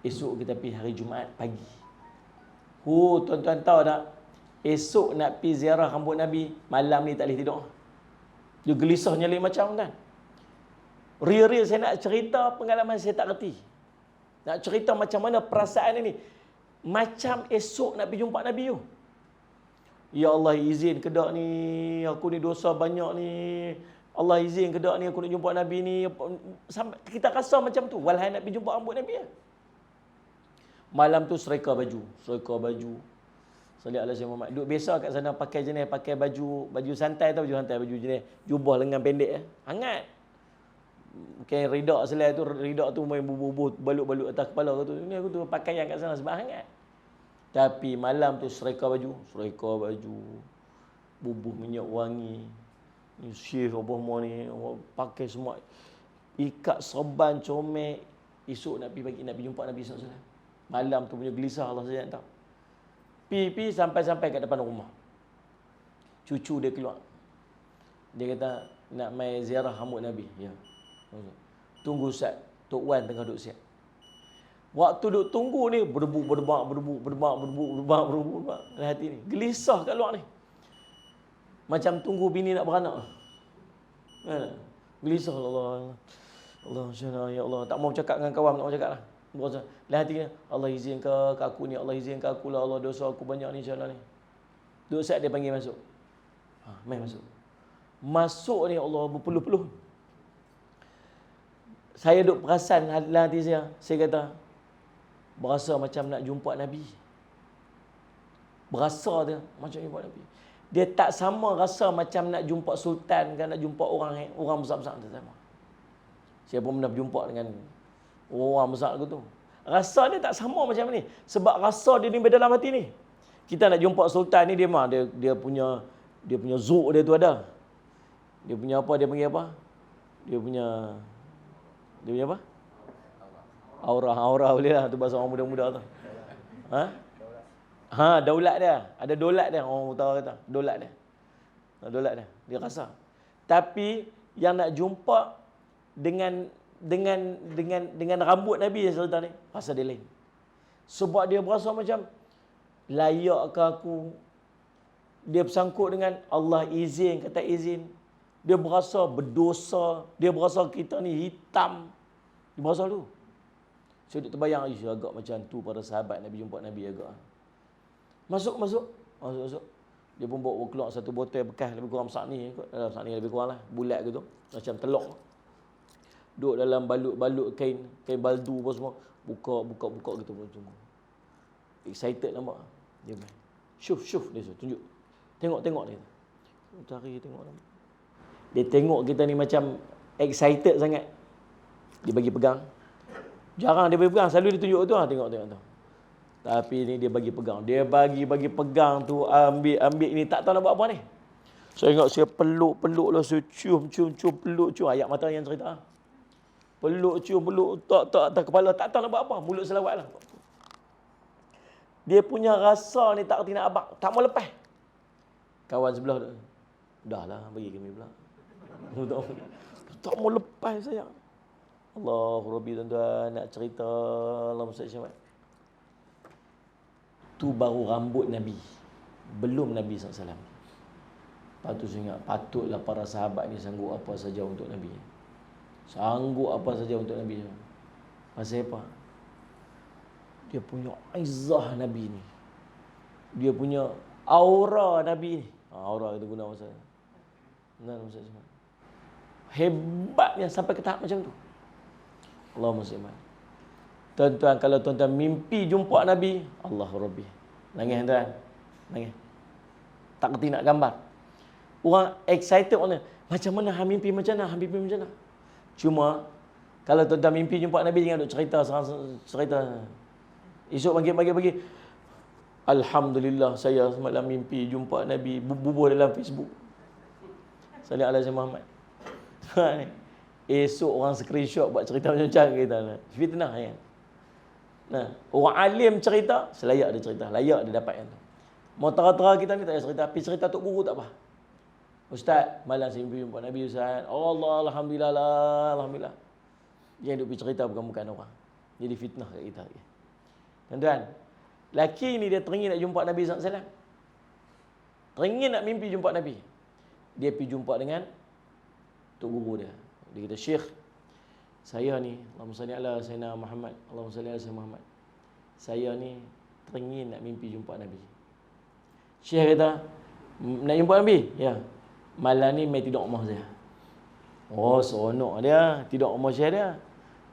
Esok kita pergi hari Jumaat pagi. Tuan-tuan tahu tak? Esok nak pergi ziarah rambut Nabi, malam ni tak boleh tidur. Dia gelisah nyalik macam kan. Real saya nak cerita pengalaman saya tak reti. Nak cerita macam mana perasaan ini. Macam esok nak pergi jumpa Nabi tu. Ya Allah, izin ke dak ni, aku ni dosa banyak ni. Allah izin ke dak ni, aku nak jumpa Nabi ni. Sampai kita rasa macam tu, walhai nak pergi jumpa rambut Nabi. Malam tu sereka baju. Salih ala Syekh Muhammad. Duduk biasa kat sana pakai baju santai tau, baju jenis jubah lengan pendek. Hangat. Mungkin ridak tu main bubuh balut-balut atas kepala tu. Ni aku tu pakaian kat sana sebab hangat. Tapi malam tu sereka baju, bubuh minyak wangi. Ni syekh apa semua ni, pakai semua ikat serban comel. Esok nak pergi jumpa Nabi SAW. Malam tu punya gelisah Allah saja tahu. Pi sampai kat depan rumah. Cucu dia keluar. Dia kata nak mai ziarah rambut Nabi. Ya. Tunggu Ustaz, Tok Wan tengah duduk siap. Waktu duduk tunggu ni berdebak. Dalam hati ni gelisah kat luar ni. Macam tunggu bini nak beranak. Gelisah Allah syana ya Allah, tak mau cakap dengan kawan, tak mau cakap lah. Dalam hati ni, Allah izin ke aku ni, Allah izin ke aku lah, Allah dosa aku banyak ni insya-Allah ni. Duduk siap dia panggil masuk. Mai masuk. Masuk ni Allah berpeluh-peluh. Saya duk perasan dalam hati saya kata, berasa macam nak jumpa Nabi. Berasa dia macam jumpa Nabi. Dia tak sama rasa macam nak jumpa sultan kan, nak jumpa orang besar-besar, tak sama. Saya pun pernah berjumpa dengan orang besar tu. Rasa dia tak sama macam ni. Sebab rasa dia ni dalam hati ni. Kita nak jumpa sultan ni, dia punya zuk dia tu ada. Dia punya apa, dia panggil apa? Dia punya apa? Aura boleh lah, tu bahasa orang muda-muda tu. Daulat dia. Ada dolat dia, orang utara kata. Dolat dia. Dia rasa. Tapi yang nak jumpa dengan rambut Nabi Sultan ni, rasa dia lain. Sebab dia berasa macam layak ke aku. Dia bersangkut dengan Allah izin ke tak izin. Dia berasa berdosa. Dia berasa kita ni hitam. Dia berasa tu. Saya duduk terbayang, agak macam tu para sahabat Nabi jumpa Nabi agak. Masuk. Dia pun bawa keluar satu botol bekas lebih kurang besar ni. Besar ni lebih kurang lah. Bulat gitu. Macam telok. Duduk dalam balut kain baldu apa semua. Buka gitu. Tunggu. Excited nampak. Dia main. Syuf dia tunjuk. Tengok dia. Cari tengok nampak. Dia tengok kita ni macam excited sangat. Dia bagi pegang. Jarang dia bagi pegang, selalu dia tunjuk tu tengok tu. Tapi ni dia bagi pegang. Dia bagi pegang tu, ambil ni, tak tahu nak buat apa ni. Saya ingat saya peluk lah, saya cium peluk. Ayat mata yang cerita. Peluk tak atas kepala, tak tahu nak buat apa. Mulut selawat lah. Dia punya rasa ni tak kerti nak abang, tak mau lepas. Kawan sebelah tu, dah lah bagi kami pula. Tak mau lepas saya. Allahu Rabbi, tuan-tuan, nak cerita Allah Ustaz Syamad. Tu baru rambut Nabi. Belum Nabi SAW. Lepas tu saya ingat, patutlah para sahabat ni sanggup apa saja untuk Nabi. Pasal apa? Dia punya izzah Nabi ni. Dia punya aura Nabi ni. Aura kita guna masa. Masa hebatnya sampai ke tahap macam tu. Allahumma salli. Tuan-tuan, kalau tuan-tuan mimpi jumpa Nabi, Allahu Rabbi. Nangis tuan. Nangis. Tak kerti nak gambar. Orang excited orang macam mana hang mimpi macam mana, hang mimpi macam mana. Cuma kalau tuan-tuan mimpi jumpa Nabi, jangan duk cerita cerita. Esok pagi. Alhamdulillah saya semalam mimpi jumpa Nabi, bubuh dalam Facebook. Sallallahu alaihi Muhammad. Esok orang screenshot buat cerita macam-macam kita. Fitnah kan. Nah, orang alim cerita, selayak dia cerita, layak dia dapat yang tu. Mau tera-tera kita ni tak payah cerita, tapi cerita tok guru tak apa. Ustaz, malam saya mimpi jumpa Nabi Ustaz. Allah, alhamdulillah lah, alhamdulillah. Jangan duk pergi cerita bukan-bukan orang. Jadi fitnah kat kita. Tuan-tuan, laki ni dia teringin nak jumpa Nabi SAW. Teringin nak mimpi jumpa Nabi. Dia pergi jumpa dengan tok guru dia. Dia kata, Syekh, saya ni, Allahumma salli ala Sayyidina Muhammad, Allahumma salli ala Sayyidina Muhammad. Saya ni teringin nak mimpi jumpa Nabi. Syekh kata, nak jumpa Nabi? Ya. Malam ni mai tidur rumah saya. Oh, seronok dia, tidur rumah Syekh dia.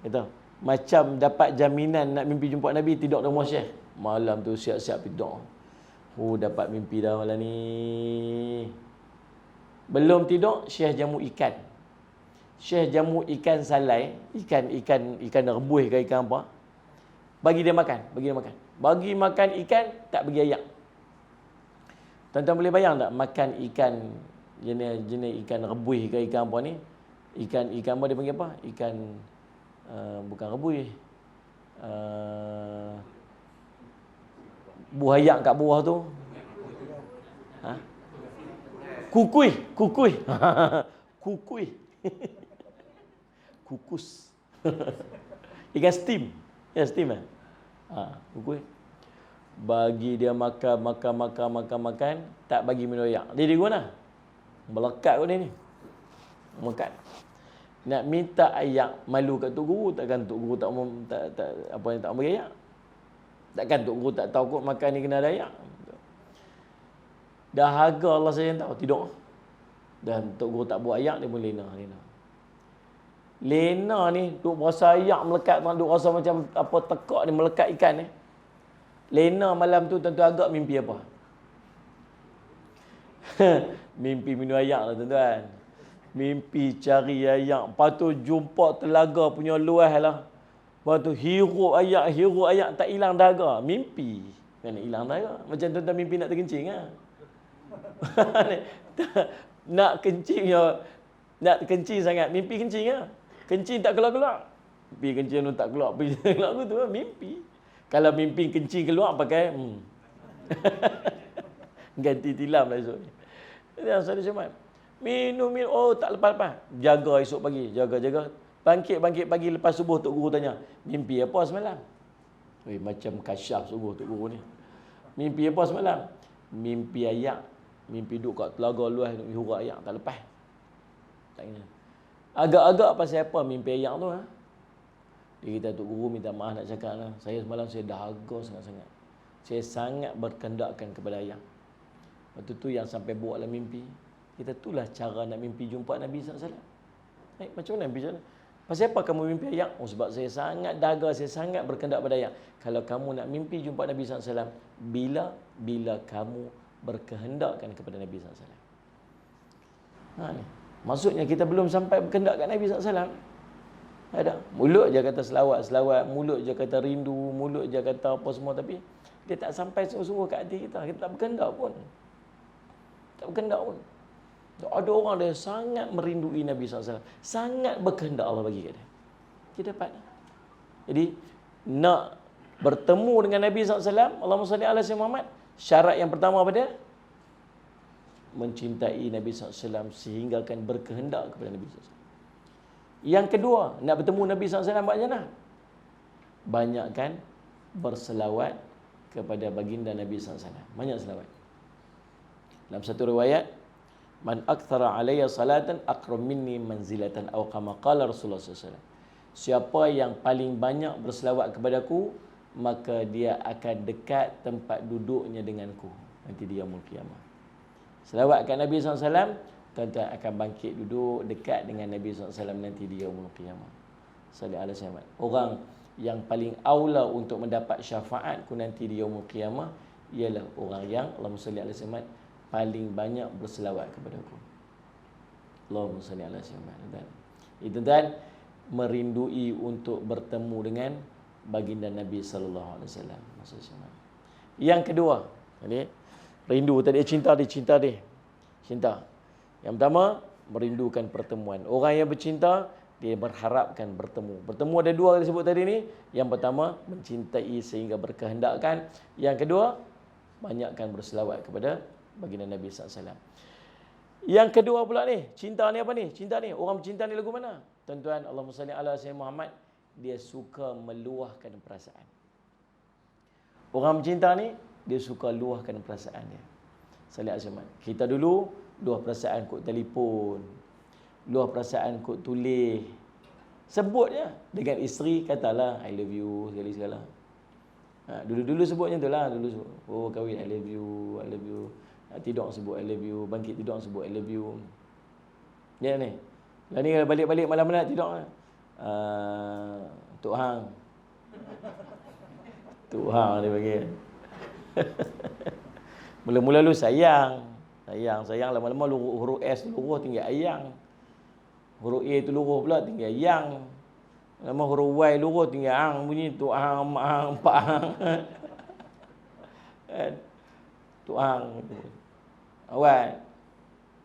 Kata, macam dapat jaminan nak mimpi jumpa Nabi, tidur rumah Syekh. Malam tu siap-siap tidur. Oh, dapat mimpi dah malam ni. Belum tidur, Syekh jamu ikan. Syekh jamu ikan salai, ikan rebus ke ikan apa. Bagi dia makan. Bagi makan ikan, tak bagi ayak. Tuan-tuan boleh bayang tak makan ikan jenis ikan rebus ke ikan apa ni? Ikan apa dia panggil apa? Ikan bukan rebus. Buah ayak kat bawah tu. Ha? Kukui. Kukui. Kukus. Ikan steam. Ya, steam kan? Kukui. Bagi dia makan, tak bagi minum ayak. Dia guna. Melekat kot dia ni. Melekat. Nak minta ayak malu kat tok guru, takkan tok guru tak bagi ayak. Takkan tok guru tak tahu kot makan ni kena ada ayak. Dah harga Allah saja yang tahu, tidur. Dan tok guru tak buat ayak, dia pun lena. Lena ni duk rasa ayak melekat, duk rasa macam apa tekak ni melekat ikan ni. Lena malam tu tuan-tuan agak mimpi apa? Mimpi minum ayak lah tuan-tuan. Mimpi cari ayak. Lepas tu jumpa telaga punya luas lah. Lepas tu hirup ayak tak hilang dahaga. Mimpi. Kan nak hilang dahaga. Macam tuan-tuan mimpi nak terkencing lah. Nak kencing ya. Nak kencing sangat. Mimpi kencing lah. Kencing tak keluar-keluar. Mimpi kencing tu tak keluar. Pergi keluar tu mimpi. Kalau mimpi kencing keluar pakai ganti tilam lah esok ni. Dia Saudara Syamad. Minum. Oh, tak lepas-lepas. Jaga esok pagi. Jaga. Bangkit pagi lepas subuh tok guru tanya. Mimpi apa semalam? Macam kasyaf subuh tok guru ni. Mimpi apa semalam? Mimpi ayak. Mimpi duduk kat telaga luas, duduk huruf ayak. Tak lepas. Tak kena. Agak-agak pasal apa mimpi ayak tu? Ha? Dia kata, tok guru minta maaf nak cakap lah. Saya semalam saya dahaga sangat-sangat. Saya sangat berkendakkan kepada ayak. Waktu tu yang sampai buatlah mimpi. Kita itulah cara nak mimpi jumpa Nabi SAW. Macam mana mimpi sana? Pasal apa kamu mimpi ayak? Oh, sebab saya sangat dahaga, saya sangat berkendak pada ayak. Kalau kamu nak mimpi jumpa Nabi SAW, bila kamu berkehendakkan kepada Nabi SAW. Ni. Maksudnya kita belum sampai berkehendak kat Nabi SAW. Ada. Mulut je kata selawat, mulut je kata rindu, mulut je kata apa semua, tapi dia tak sampai sungguh-sungguh kat hati kita. Kita tak berkehendak pun. Ada orang dia sangat merindui Nabi SAW. Sangat berkehendak Allah bagi kat dia. Dia dapat. Jadi, nak bertemu dengan Nabi SAW, Allahumma salli ala Sayyidina Muhammad, syarat yang pertama apa dia? Mencintai Nabi SAW sehingga akan berkehendak kepada Nabi SAW. Yang kedua, nak bertemu Nabi SAW macam mana? Banyakkan berselawat kepada baginda Nabi SAW. Banyak selawat. Dalam satu riwayat, man akthara alayya salatan akram minni manzilatan aw kama qala Rasulullah SAW. Siapa yang paling banyak berselawat kepadaku, maka dia akan dekat tempat duduknya denganku nanti di yaumul qiyamah. Selawat kat Nabi SAW, tuan-tuan akan bangkit duduk dekat dengan Nabi SAW nanti di yaumul qiyamah. Sallallahu alaihi wasallam. Orang yang paling aula untuk mendapat syafaatku nanti di yaumul qiyamah ialah orang yang Allahumma salli alaihi wasallam paling banyak berselawat kepadaku. Allahumma salli alaihi wasallam. Itu dan merindui untuk bertemu dengan baginda Nabi sallallahu alaihi wasallam. Yang kedua, tadi rindu tadi cinta dia. Cinta. Yang pertama, merindukan pertemuan. Orang yang bercinta dia berharapkan bertemu. Bertemu ada dua yang disebut tadi ni. Yang pertama, mencintai sehingga berkehendakkan. Yang kedua, banyakkan berselawat kepada baginda Nabi SAW. Yang kedua pula ni, cinta ni apa ni? Cinta ni, orang cinta ni lagu mana? Tuan-tuan, Allahumma salli ala sayyidina Muhammad, dia suka meluahkan perasaan. Orang cinta ni, dia suka luahkan perasaan dia. Salli ala sayyidina Muhammad. Kita dulu, luah perasaan kot telefon, luah perasaan kot tulis. Sebut je dengan isteri, katalah I love you segala-segala. Dulu-dulu sebutnya tu lah. Dulu sebut, oh kahwin I love you, I love you. Tidur sebut I love you, bangkit tidur sebut I love you. Ya ni. Lah ni kalau balik-balik malam nak tidur. Tok Hang. Tok Hang dia panggil. Mula-mula lu sayang. Sayang lama-lama huruf S tu luruh tinggal ayang. Huruf A tu luruh pula tinggal yang. Lama huruf Y luruh tinggal ang bunyi Tok Hang, Mak Hang, Pak Hang. Kan? Tok Hang. Awak,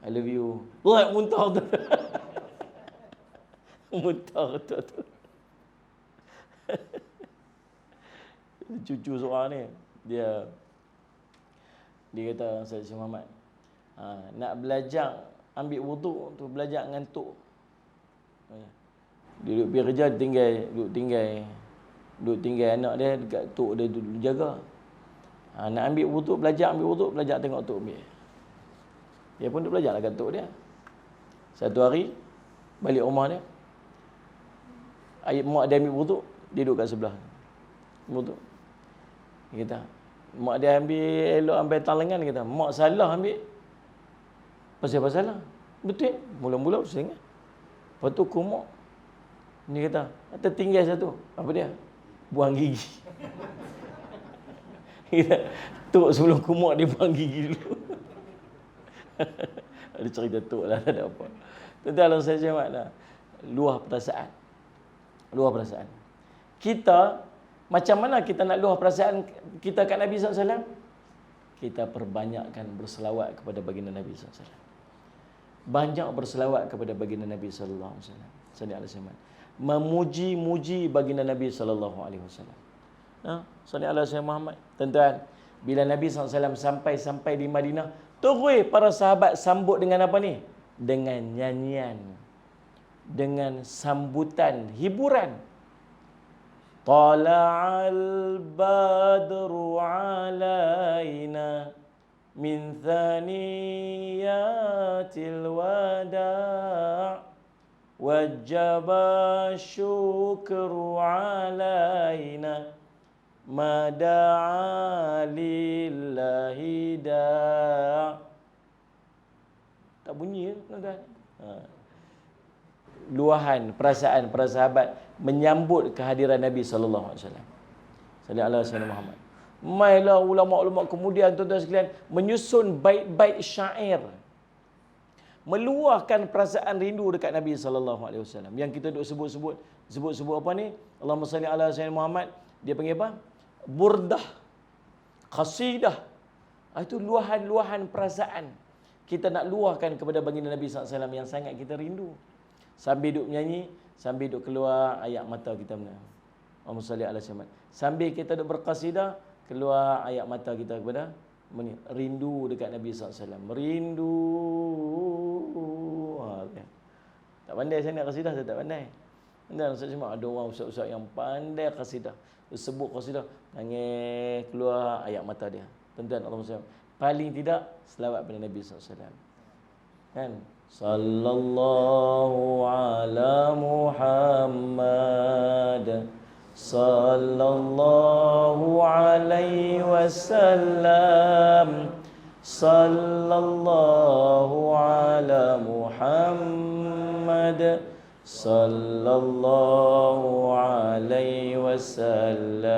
I love you. Wah, muntah tu. Muntah tu. Cucu seorang ni, dia kata Sayyid Muhammad, nak belajar ambil wuduk tu belajar ngantuk. Dia duduk pergi kerja, duduk tinggal anak dia dekat tok dia duduk jaga. Nak ambil wuduk, belajar tengok tok ambil. Dia pun duduk belajar lah kat tok dia. Satu hari balik rumah dia, mak dia ambil wuduk, dia duduk kat sebelah wuduk. Dia kata, mak dia ambil talengan, dia kata, mak salah ambil. Pasal apa salah? Betul. Mula-mula saya ingat. Lepas tu kumuk. Ni kata, tertinggal satu. Apa dia? Buang gigi. Kata, tok sebelum kumuk dia buang gigi dulu. Ada cerita tok lah, tak ada apa. Tuan-tuan saya cakap dah. Luah perasaan. Kita, macam mana kita nak luah perasaan kita kat Nabi SAW? Kita perbanyakkan berselawat kepada baginda Nabi SAW. Banyak berselawat kepada baginda Nabi sallallahu alaihi wasallam. Memuji-muji baginda Nabi sallallahu alaihi wasallam. Sallallahu alaihi Muhammad. Tuan-tuan, bila Nabi SAW sampai di Madinah, terus para sahabat sambut dengan apa ni? Dengan nyanyian, dengan sambutan, hiburan. Tala'al badru alaina min thaniyatil wada' wajaba syukru alaina mada'a lillahi da'. Tak bunyi ya, tuan-tuan. Luahan perasaan para sahabat menyambut kehadiran Nabi sallallahu alaihi wasallam. Sallallahu alaihi wasallam Muhammad. Mailah ulama-ulama kemudian tuan-tuan sekalian menyusun bait-bait syair, meluahkan perasaan rindu dekat Nabi sallallahu alaihi wasallam. Yang kita duk sebut apa ni? Allahumma salli ala sayyidina Muhammad. Dia panggil apa? Burdah, qasidah. Itu luahan-luahan perasaan. Kita nak luahkan kepada baginda Nabi sallallahu alaihi wasallam yang sangat kita rindu. Sambil duk menyanyi, sambil duk keluar ayat mata kita benar. Allahumma salli ala sayyidina Muhammad. Sambil kita duk berqasidah, keluar ayat mata kita kepada rindu dekat Nabi SAW. Rindu. Tak pandai saya nak qasidah, saya tak pandai. Dan saya cuma ada orang ustaz-ustaz yang pandai qasidah. Dia sebut qasidah, nangis keluar ayat mata dia. Tuan-tuan, Allahumma salli. Paling tidak selawat pada Nabi SAW. Kan? Sallallahu ala Muhammad sallallahu alaihi wasallam, sallallahu ala Muhammad, sallallahu alaihi wasallam.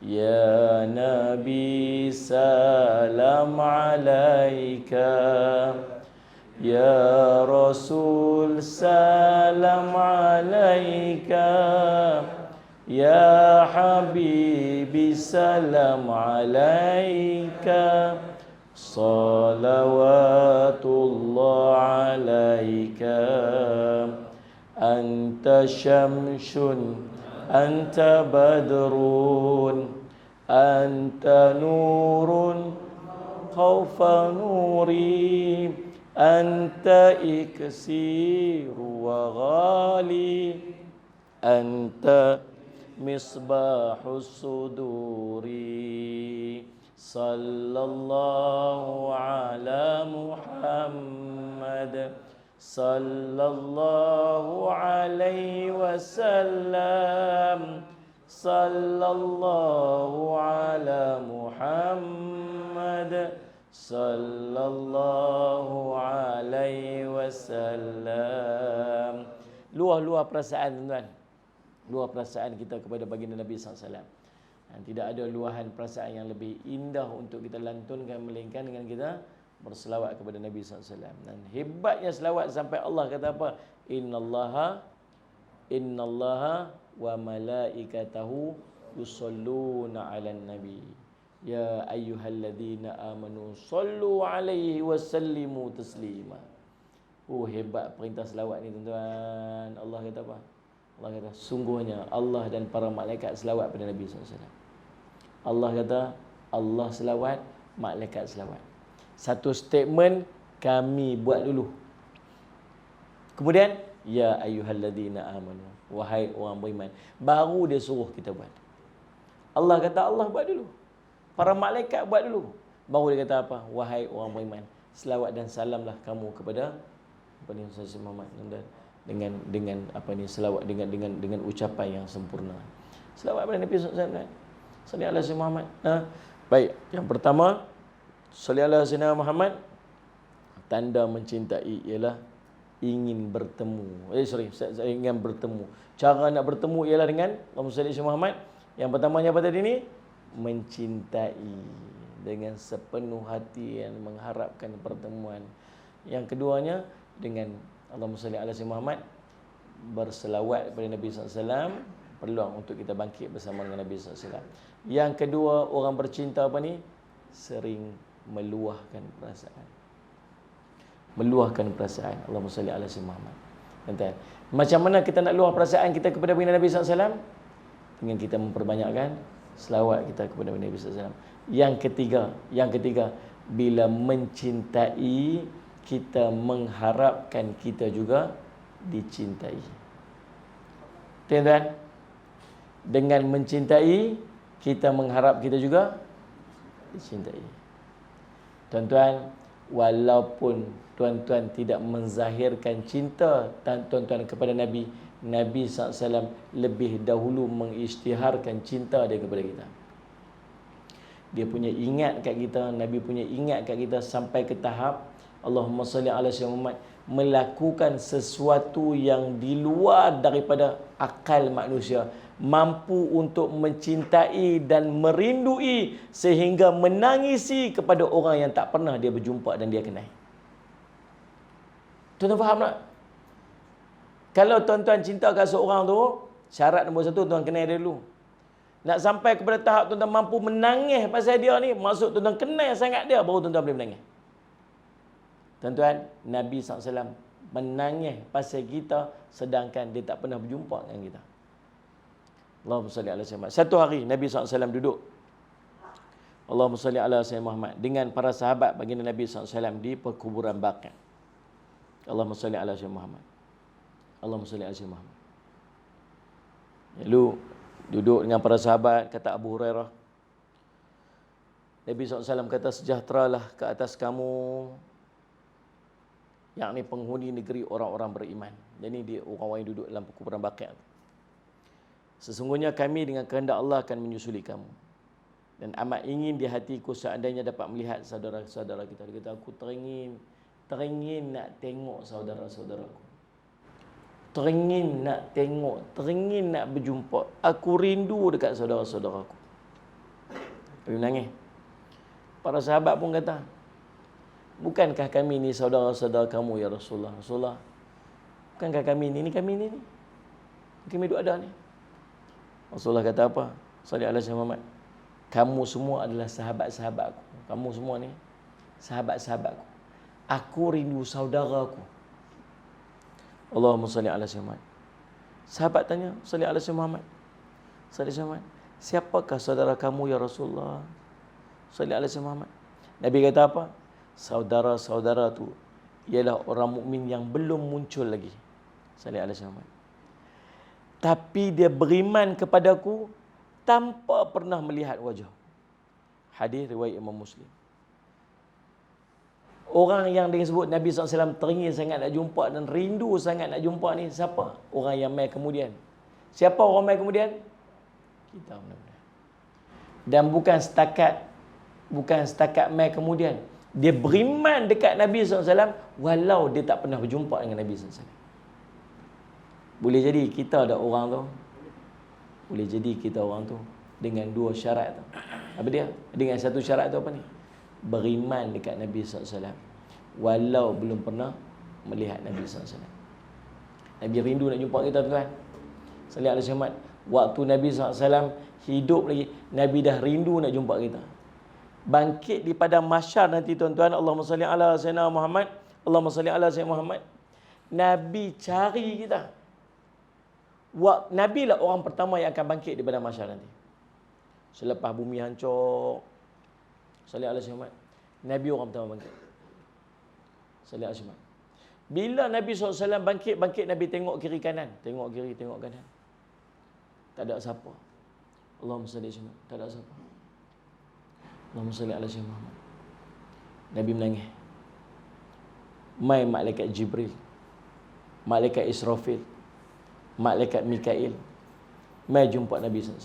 Ya Nabi salam alaika, Ya Rasul salam alaika, Ya Habibi salam alaika, salawatullah alaika, anta syamsun, anta badrun, anta nurun khawfa nuri, anta iksiru wa ghali, anta misbahus suduri, sallallahu ala Muhammad, sallallahu alaihi wasallam, sallallahu ala Muhammad, sallallahu alaihi wasallam. Luah-luah perasaan, tuan-tuan. Luah perasaan kita kepada baginda Nabi SAW. Dan tidak ada luahan perasaan yang lebih indah untuk kita lantunkan melainkan dengan kita berselawat kepada Nabi SAW. Dan hebatnya selawat sampai Allah kata apa? Innallaha wa malaikatahu yusalluna 'alan nabi. Ya ayyuhalladzina amanu sallu 'alaihi wa sallimu taslima. Oh, hebat perintah selawat ni, tuan-tuan. Allah kata apa? Allah kata sungguhnya Allah dan para malaikat selawat pada Nabi SAW. Allah kata Allah selawat, malaikat selawat. Satu statement kami buat dulu. Kemudian ya ayyuhalladzina amanu, wahai orang beriman. Baru dia suruh kita buat. Allah kata Allah buat dulu. Para malaikat buat dulu. Baru dia kata apa? Wahai orang beriman, selawat dan salamlah kamu kepada Nabi Muhammad, dengan apa ni, selawat dengan ucapan yang sempurna. Selawat pada Nabi SAW. Sallallahu alaihi Muhammad. Baik, yang pertama, sallallahu alaihi Muhammad, tanda mencintai ialah ingin bertemu. Saya ingin bertemu. Cara nak bertemu ialah dengan Allahumma salli alaihi Muhammad. Yang pertamanya apa tadi ni? Mencintai dengan sepenuh hati yang mengharapkan pertemuan. Yang keduanya dengan Allahumma salli alaihi Muhammad, berselawat kepada Nabi SAW, peluang untuk kita bangkit bersama dengan Nabi SAW. Yang kedua, orang bercinta apa ni? Sering meluahkan perasaan. Meluahkan perasaan. Allahumma salli alaihi Muhammad. Tuan-tuan, macam mana kita nak luah perasaan kita kepada Nabi SAW? Dengan kita memperbanyakkan selawat kita kepada Nabi SAW. Yang ketiga, bila mencintai, kita mengharapkan kita juga dicintai. Tuan-tuan, dengan mencintai, kita mengharap kita juga dicintai. Tuan-tuan, walaupun tuan-tuan tidak menzahirkan cinta tuan-tuan kepada Nabi, Nabi SAW lebih dahulu mengisytiharkan cinta dia kepada kita. Dia punya ingat kat kita, Nabi punya ingat kat kita sampai ke tahap Allahumma salli ala sayyidina Muhammad, melakukan sesuatu yang di luar daripada akal manusia, mampu untuk mencintai dan merindui sehingga menangisi kepada orang yang tak pernah dia berjumpa dan dia kenal. Tuan-tuan faham tak? Kalau tuan-tuan cinta kat seorang tu, syarat nombor satu, tuan kenal dia dulu. Nak sampai kepada tahap tuan-tuan mampu menangis pasal dia ni, maksud tuan-tuan kenal sangat dia, baru tuan-tuan boleh menangis. Tuan-tuan, Nabi SAW menangis pasal kita sedangkan dia tak pernah berjumpa dengan kita. Allahumma salli ala sayyidina Muhammad. Satu hari Nabi SAW duduk, Allahumma salli ala sayyidina Muhammad, dengan para sahabat baginda Nabi SAW di perkuburan Baqi'. Allahumma salli ala sayyidina Muhammad. Allahumma salli ala sayyidina Muhammad. Lalu duduk dengan para sahabat, kata Abu Hurairah, Nabi SAW kata, sejahteralah ke atas kamu, yakni penghuni negeri orang-orang beriman. Jadi dia orang-orang yang duduk dalam perkuburan Baqi'. Sesungguhnya kami dengan kehendak Allah akan menyusuli kamu. Dan amat ingin di hatiku seandainya dapat melihat saudara-saudara kita. Dia kata, aku teringin nak tengok saudara-saudaraku. Teringin nak tengok, teringin nak berjumpa. Aku rindu dekat saudara-saudaraku. Tapi menangis. Para sahabat pun kata, bukankah kami ni saudara-saudara kamu ya Rasulullah? Rasulullah, bukankah kami ni kami ni? Kami duduk ada ni. Rasulullah kata apa? Sallallahu alaihi wasallam, kamu semua adalah sahabat-sahabatku. Kamu semua ni sahabat-sahabatku. Aku rindu saudaraku. Allahumma salli ala Muhammad. Sahabat tanya, salli ala Muhammad. Salli ala Muhammad. Siapakah saudara kamu ya Rasulullah? Salli ala Muhammad. Nabi kata apa? Saudara-saudara tu ialah orang mukmin yang belum muncul lagi. Salli ala Muhammad. Tapi dia beriman kepadaku tanpa pernah melihat wajah. Hadis riwayat Imam Muslim. Orang yang disebut Nabi SAW teringin sangat nak jumpa dan rindu sangat nak jumpa ni siapa? Orang yang mai kemudian. Siapa orang mai kemudian? Kita benar-benar. Dan bukan setakat mai kemudian. Dia beriman dekat Nabi SAW walau dia tak pernah berjumpa dengan Nabi SAW. Boleh jadi kita ada orang tu. Boleh jadi kita orang tu dengan dua syarat tu. Apa dia? Dengan satu syarat tu apa ni? Beriman dekat Nabi SAW walau belum pernah melihat Nabi SAW. Nabi rindu nak jumpa kita tuan. Sallallahu alaihi wasallam. Waktu Nabi SAW hidup lagi, Nabi dah rindu nak jumpa kita. Bangkit di padang mahsyar nanti tuan-tuan, Allahumma salli ala sayyidina Muhammad, Allahumma salli ala sayyidina Muhammad. Nabi cari kita. Nabi lah orang pertama yang akan bangkit di padang mahsyar nanti. Selepas bumi hancur, sallallahu alaihi wasallam, Nabi orang pertama bangkit. Sallallahu alaihi wasallam. Bila Nabi SAW bangkit, Nabi tengok kiri kanan, tengok kiri, tengok kanan. Tak ada siapa. Allahumma salli alaihi wasallam, tak ada siapa. Allahumma salli ala sayyidina Muhammad. Nabi menangis. Mai malaikat Jibril, malaikat Israfil, malaikat Mikail mai jumpa Nabi SAW.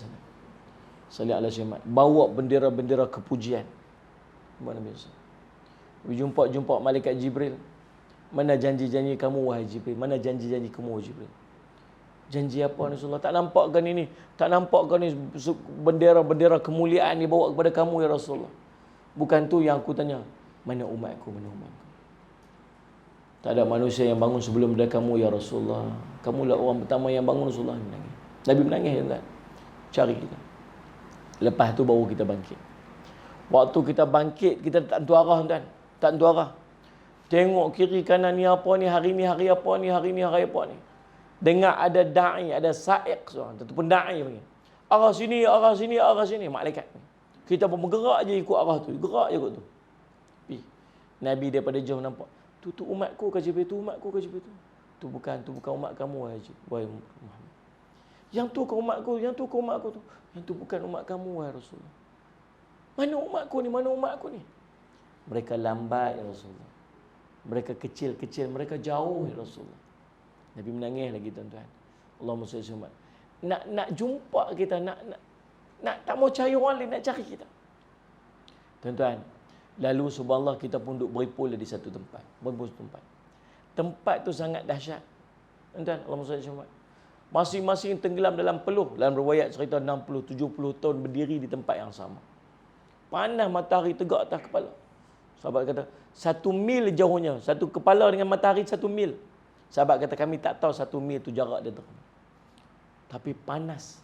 Sallallahu alaihi wasallam, bawa bendera-bendera kepujian. Buat Nabi SAW. Jumpa malaikat Jibril. Mana janji-janji kamu wahai Jibril? Mana janji-janji kamu wahai Jibril? Janji apa Rasulullah? Tak nampak kan ini? Tak nampak kan ini bendera-bendera kemuliaan dibawa kepada kamu ya Rasulullah? Bukan tu yang aku tanya. Mana umatku? Mana umatku? Tak ada manusia yang bangun sebelum daripada kamu ya Rasulullah. Kamulah orang pertama yang bangun Rasulullah. Menangis. Nabi menangis kan? Cari kita. Lepas tu baru kita bangkit. Waktu kita bangkit, kita tak tentu arah tuan. Tak tentu arah. Tengok kiri kanan ni apa ni, hari ni hari apa ni, hari ni hari apa ni. Dengar ada da'i, ada sa'iq seorang, ataupun da'i panggil. Arah sini, arah sini, arah sini, malaikat. Kita pun bergerak je ikut arah tu, gerak je ikut tu. Nabi daripada jauh nampak, tu umatku ke Jibril, tu umatku ke Jibril tu. Tu bukan umat kamu wahai Muhammad. Yang tu ke umatku, yang tu ke umatku tu. Yang tu bukan umat kamu wahai Rasulullah. Mana umatku ni, mana umatku ni? Mereka lambat ya Rasulullah. Mereka kecil-kecil, mereka jauh ya Rasulullah. Nabi menangis lagi tuan-tuan. Allahumma salli alaihi wasallam. Nak jumpa kita, nak tak mau cari orang lain, nak cari kita. Tuan-tuan, lalu subhanallah kita pun duduk berhimpun di satu tempat. Berhimpun satu tempat. Tempat tu sangat dahsyat. Tuan-tuan, Allahumma salli alaihi wasallam. Masing-masing tenggelam dalam peluh. Dalam riwayat cerita 60-70 tahun berdiri di tempat yang sama. Panas matahari tegak atas kepala. Sahabat kata, 1 mil jauhnya. Satu kepala dengan matahari 1 mil. Sahabat kata, kami tak tahu 1 mil tu jarak dia tu. Tapi panas.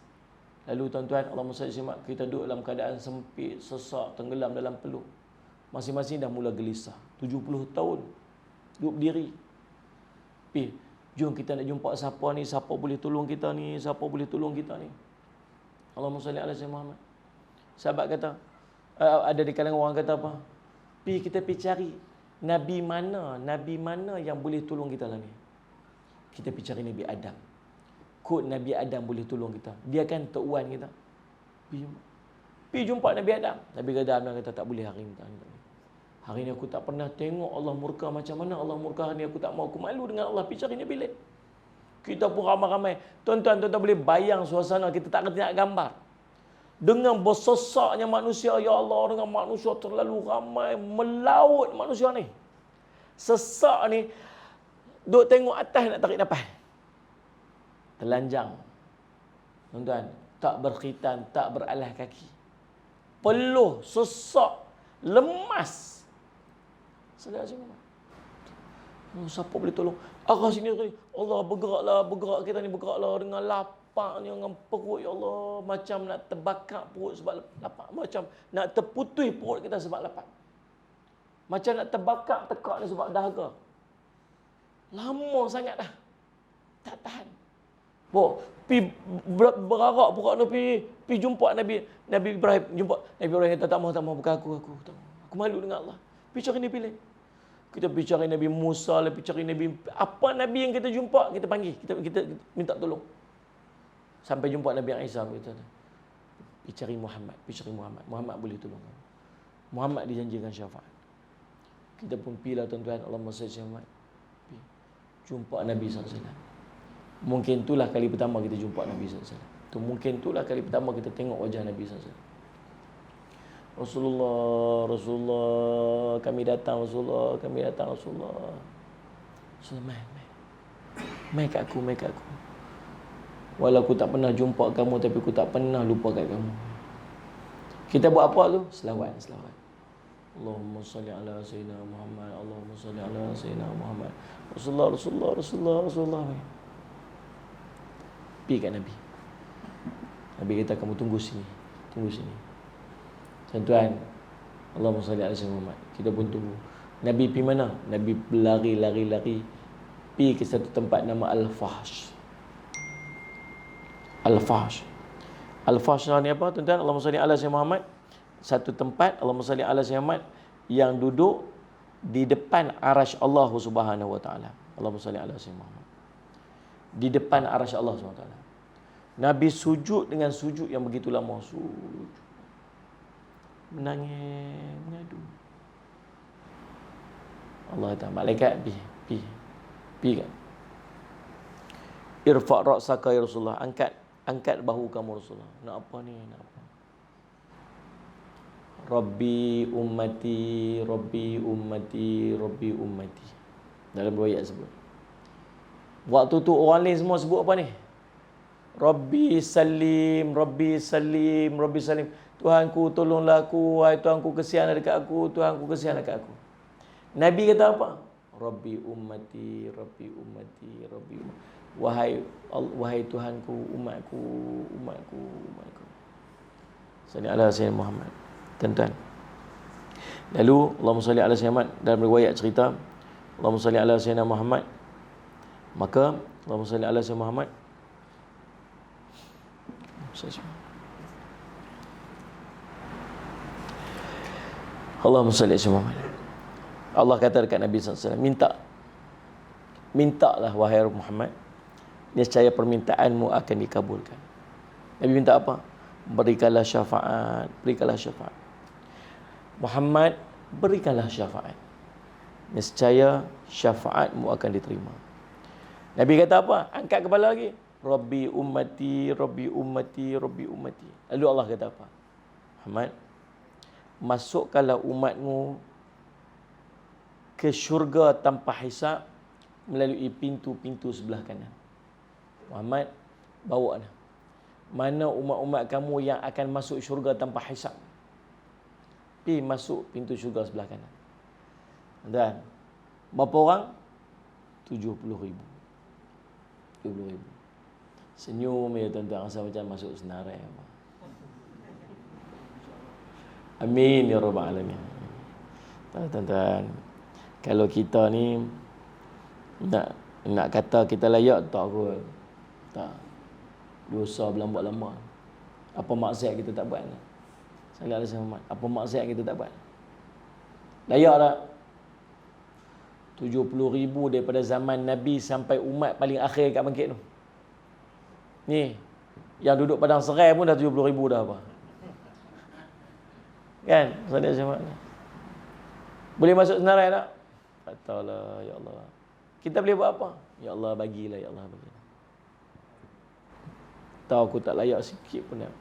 Lalu tuan-tuan, Allahumma salli alaihi wasallam, kita duduk dalam keadaan sempit, sesak, tenggelam dalam peluh. Masing-masing dah mula gelisah. 70 tahun. Duduk berdiri. Jom kita nak jumpa siapa ni, siapa boleh tolong kita ni, siapa boleh tolong kita ni. Allahumma salli ala sayyidina Muhammad. Sahabat kata, ada di kalangan orang kata apa? Kita pergi cari Nabi mana yang boleh tolong kita lah ni. Kita pergi cari Nabi Adam. Kod Nabi Adam boleh tolong kita. Dia kan tuan kita. Pergi jumpa Nabi Adam. Nabi Adam kata tak boleh hari ni. Hari ni aku tak pernah tengok Allah murka macam mana Allah murka hari ni. Aku tak mau, aku malu dengan Allah. Pergi cari Nabi lain. Kita pun ramai-ramai. Tuan-tuan boleh bayang suasana, kita tak kerti nak gambar. Dengan bersesaknya manusia, ya Allah, dengan manusia terlalu ramai, melaut manusia ni. Sesak ni, duk tengok atas nak tarik nafas. Telanjang. Tuan-tuan, tak berkhitan, tak beralas kaki. Peluh, sesak, lemas. Sedar semua. Siapa boleh tolong? Arah sini tadi. Allah, bergerak kita ni bergeraklah dengan lapaknya, dengan perut, ya Allah. Macam nak terbakar perut sebab lapar. Macam nak terputus perut kita sebab lapar. Macam nak terbakar tekak ni sebab dahaga. Lama sangat dah. Tak tahan. Pi berarak pura nak pi jumpa Nabi Ibrahim. Jumpa Nabi Ibrahim kata, tak mahu bukan aku. Tak mahu. Aku malu dengan Allah. Pi cari Nabi lain. Kita pergi cari Nabi Musa, pergi cari Nabi, apa Nabi yang kita jumpa, kita panggil, kita minta tolong. Sampai jumpa Nabi Isa, kita pergi cari Muhammad, Muhammad boleh tolong kamu. Muhammad dijanjikan syafaat. Kita pun pilih tuan-tuan, Allahumma salli ala Muhammad. Jumpa Nabi SAW. Mungkin itulah kali pertama kita jumpa Nabi SAW. Mungkin itulah kali pertama kita tengok wajah Nabi SAW. Rasulullah, kami datang Rasulullah. Mai kat aku. Walau aku tak pernah jumpa kamu, tapi aku tak pernah lupa kat kamu. Kita buat apa tu? Selawat. Allahumma salli ala sayyidina Muhammad. Allahumma salli ala sayyidina Muhammad. Rasulullah. Pergi kat Nabi. Nabi kata, kamu tunggu sini. Tuan-tuan, Allahumma salli ala sayyidina Muhammad. Kita pun tunggu. Nabi pergi mana? Nabi berlari. Pergi ke satu tempat nama Al-Fahsh. Al-Fahsh ni apa, tuan-tuan? Allahumma salli ala sayyidina Muhammad. Satu tempat, Allahumma salli ala sayyidina Muhammad, yang duduk di depan arasy Allah Subhanahu wa taala. Allahumma salli ala sayyidina Muhammad. Di depan arasy Allah Subhanahu wa taala. Nabi sujud dengan sujud yang begitu lama. Sujud. Menangis, mengadu. Allah kata, malaikat pergi kan. Irfa' ra'saka ya Rasulullah. Angkat bahu kamu Rasulullah. Nak apa ni? Rabbi ummati. Dalam riwayat sebut. Waktu tu orang lain semua sebut apa ni? Rabbi salim. Tuhanku tolonglah aku. Wahai Tuhanku kesian dekat aku. Nabi kata apa? Rabbi ummati. Wahai Tuhanku, umatku. Salli ala sayyidina Muhammad. Tuan-tuan. Lalu Allahumma salli ala sayyidina Muhammad, dalam riwayat cerita, Allahumma salli ala sayyidina Muhammad. Maka Allahumma salli ala sayyidina Muhammad. Allahumma salli ala sayyidina Muhammad. Allah kata dekat Nabi SAW, mintalah wahai Muhammad, niscaya permintaanmu akan dikabulkan. Nabi minta apa? Berikanlah syafaat. Muhammad, berikanlah syafaat. Niscaya syafaatmu akan diterima. Nabi kata apa? Angkat kepala lagi. Rabbi ummati. Lalu Allah kata apa? Muhammad, masukkanlah umatmu ke syurga tanpa hisab melalui pintu-pintu sebelah kanan. Muhammad, bawa dah. Mana umat-umat kamu yang akan masuk syurga tanpa hisab? Pergi masuk pintu syurga sebelah kanan. Dan berapa orang? 70,000. Senyum ya tuan-tuan, rasa macam masuk senarai. Amin ya rabbal alamin. Tuan-tuan, kalau kita ni nak kata kita layak, tak kot. Tak. Dosa berlambak-lambak. Apa maksiat kita tak buat? Sallallahu alaihi wasallam. Apa maksiat kita tak buat? Layak tak? 70,000 daripada zaman Nabi sampai umat paling akhir kat bangkit tu. Ni, yang duduk padang serai pun dah 70,000 dah apa. Kan? Sallallahu alaihi wasallam. Boleh masuk senarai tak? Katalah, ya Allah. Kita boleh buat apa? Ya Allah, bagilah, ya Allah, bagilah. Tahu aku tak layak sikit pun dah.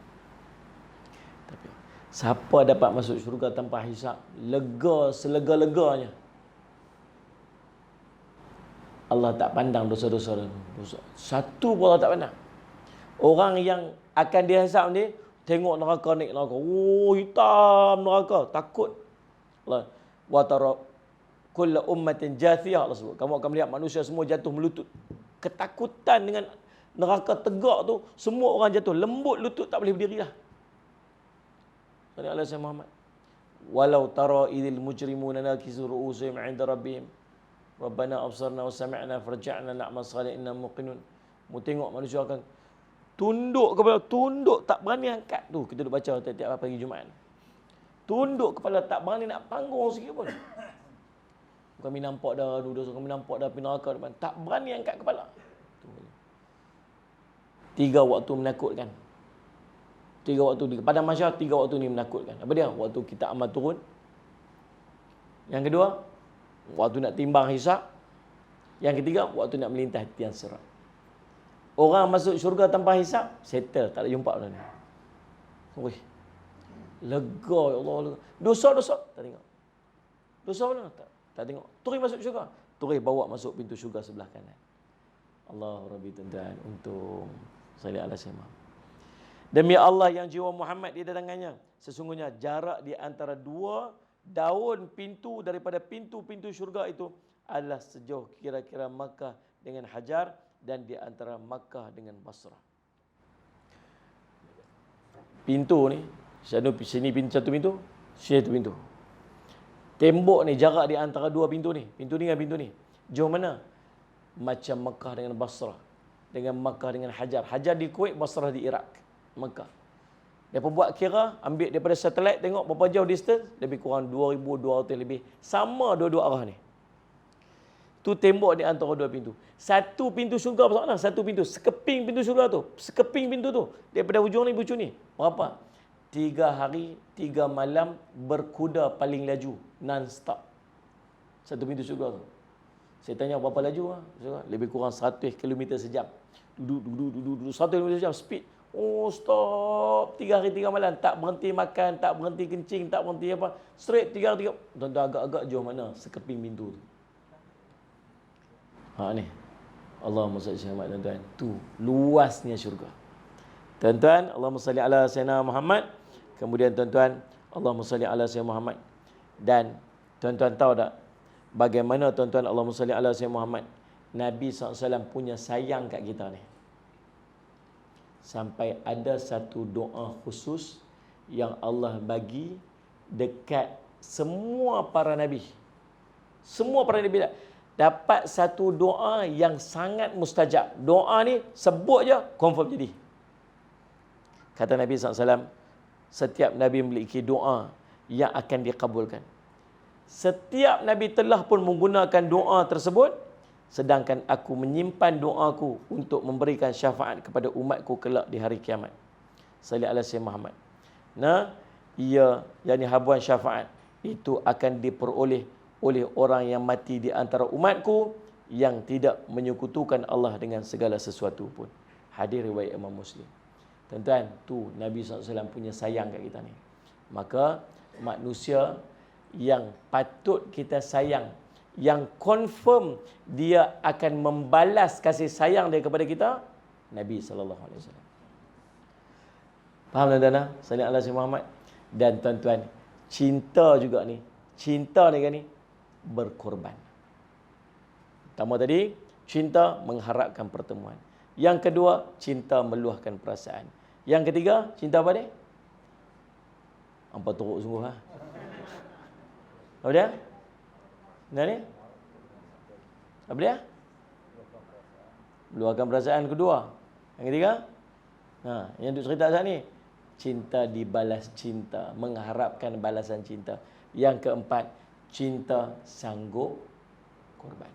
Tapi siapa dapat masuk syurga tanpa hisap, lega selega-leganya. Allah tak pandang dosa-dosa dosa. Satu pun Allah tak pandang. Orang yang akan dihisap ni tengok neraka naik neraka. Oh, hitam neraka, takut. Allah wa tara kullu ummatin jathiyah, Allah sebut. Kamu akan melihat manusia semua jatuh melutut. Ketakutan dengan neraka tegak tu, semua orang jatuh lembut lutut, tak boleh berdiri dah. Sallallahu alaihi wasallam Muhammad. Walau tara idil mujrimuna nakisu ru'usihim 'inda rabbihim. Rabbana absarna wa sami'na farja'na na'mal salih inna muqinun. Mu tengok manusia akan tunduk kepala, tunduk tak berani angkat tu. Kita duk baca tiap-tiap pagi Jumaat. Tunduk kepala, tak berani nak panggung sikit pun. Kami nampak dah dosa, kami nampak dah api neraka depan. Tak berani angkat kepala. 3 waktu menakutkan. 3 waktu di padang mahsyar, 3 waktu ni menakutkan. Apa dia? Waktu kita amal turun. Yang kedua, waktu nak timbang hisab. Yang ketiga, waktu nak melintas tiang sirat. Orang masuk syurga tanpa hisab, settle, tak ada jumpa dah ni. Oi. Lega, ya Allah, lega. Dosa-dosa tak tengok. Dosa mana? Tak tengok. Terus masuk syurga. Terus bawa masuk pintu syurga sebelah kanan. Allah Rabbi, tuan-tuan, untung salih ala sayyidina. Demi Allah yang jiwa Muhammad di tangannya, sesungguhnya jarak di antara 2 daun pintu daripada pintu-pintu syurga itu adalah sejauh kira-kira Makkah dengan Hajar dan di antara Makkah dengan Basrah. Pintu ni, sini pintu, satu pintu, sini satu pintu. Tembok ni jarak di antara 2 pintu ni. Pintu ni dengan pintu ni. Jauh mana? Macam Makkah dengan Basrah. Dengan Makkah dengan Hajar. Hajar di Kuwait, Basrah di Iraq. Makkah. Dia buat kira, ambil daripada satelit, tengok berapa jauh distance, lebih kurang 2,200 lebih. Sama dua-dua arah ni. Tu tembok di antara 2 pintu. Satu pintu syurga besar mana? Satu pintu. Sekeping pintu syurga tu. Sekeping pintu tu. Daripada hujung ni, hujung ni. Berapa? 3 hari, 3 malam berkuda paling laju. Non-stop. Satu pintu syurga tu. Saya tanya berapa laju? Lebih kurang 100 km sejam. Duduk 100 km sejam speed. Oh, stop. 3 hari 3 malam. Tak berhenti makan, tak berhenti kencing, tak berhenti apa. Straight 3 hari 3. Tuan-tuan, agak-agak jauh mana sekeping pintu tu. Ni. Allahumma salli ala Muhammad, tuan-tuan. Tu luasnya syurga. Tuan-tuan, Allahumma salli ala sayyidina Muhammad. Kemudian tuan-tuan, Allahumma salli ala sayyidina Muhammad. Dan tuan-tuan tahu tak bagaimana tuan-tuan, Allahumma salli ala sayyidina Muhammad, Nabi SAW punya sayang kat kita ni. Sampai ada satu doa khusus yang Allah bagi dekat semua para nabi. Semua para nabi dapat satu doa yang sangat mustajab. Doa ni sebut je confirm jadi. Kata Nabi SAW, setiap nabi memiliki doa yang akan dikabulkan. Setiap nabi telah pun menggunakan doa tersebut, sedangkan aku menyimpan doaku untuk memberikan syafaat kepada umatku kelak di hari kiamat. Sallallahu alaihi wasallam Muhammad. Nah, ia yakni habuan syafaat itu akan diperoleh oleh orang yang mati di antara umatku yang tidak menyekutukan Allah dengan segala sesuatu pun. Hadis riwayat Imam Muslim. Tuan-tuan, tu Nabi SAW punya sayang kat kita ni. Maka manusia yang patut kita sayang, yang confirm dia akan membalas kasih sayang dia kepada kita, Nabi SAW. Faham tuan-tuan? Sallallahu alaihi Muhammad. Dan tuan-tuan, cinta juga ni. Cinta ni kan ni berkorban. Pertama tadi, cinta mengharapkan pertemuan. Yang kedua, cinta meluahkan perasaan. Yang ketiga, cinta apa dia? Hampa teruk sungguh ha. Apa dia? Nah ni? Apa dia? Meluahkan perasaan kedua. Yang ketiga? Yang duk cerita saat ni, cinta dibalas cinta, mengharapkan balasan cinta. Yang keempat, cinta sanggup korban.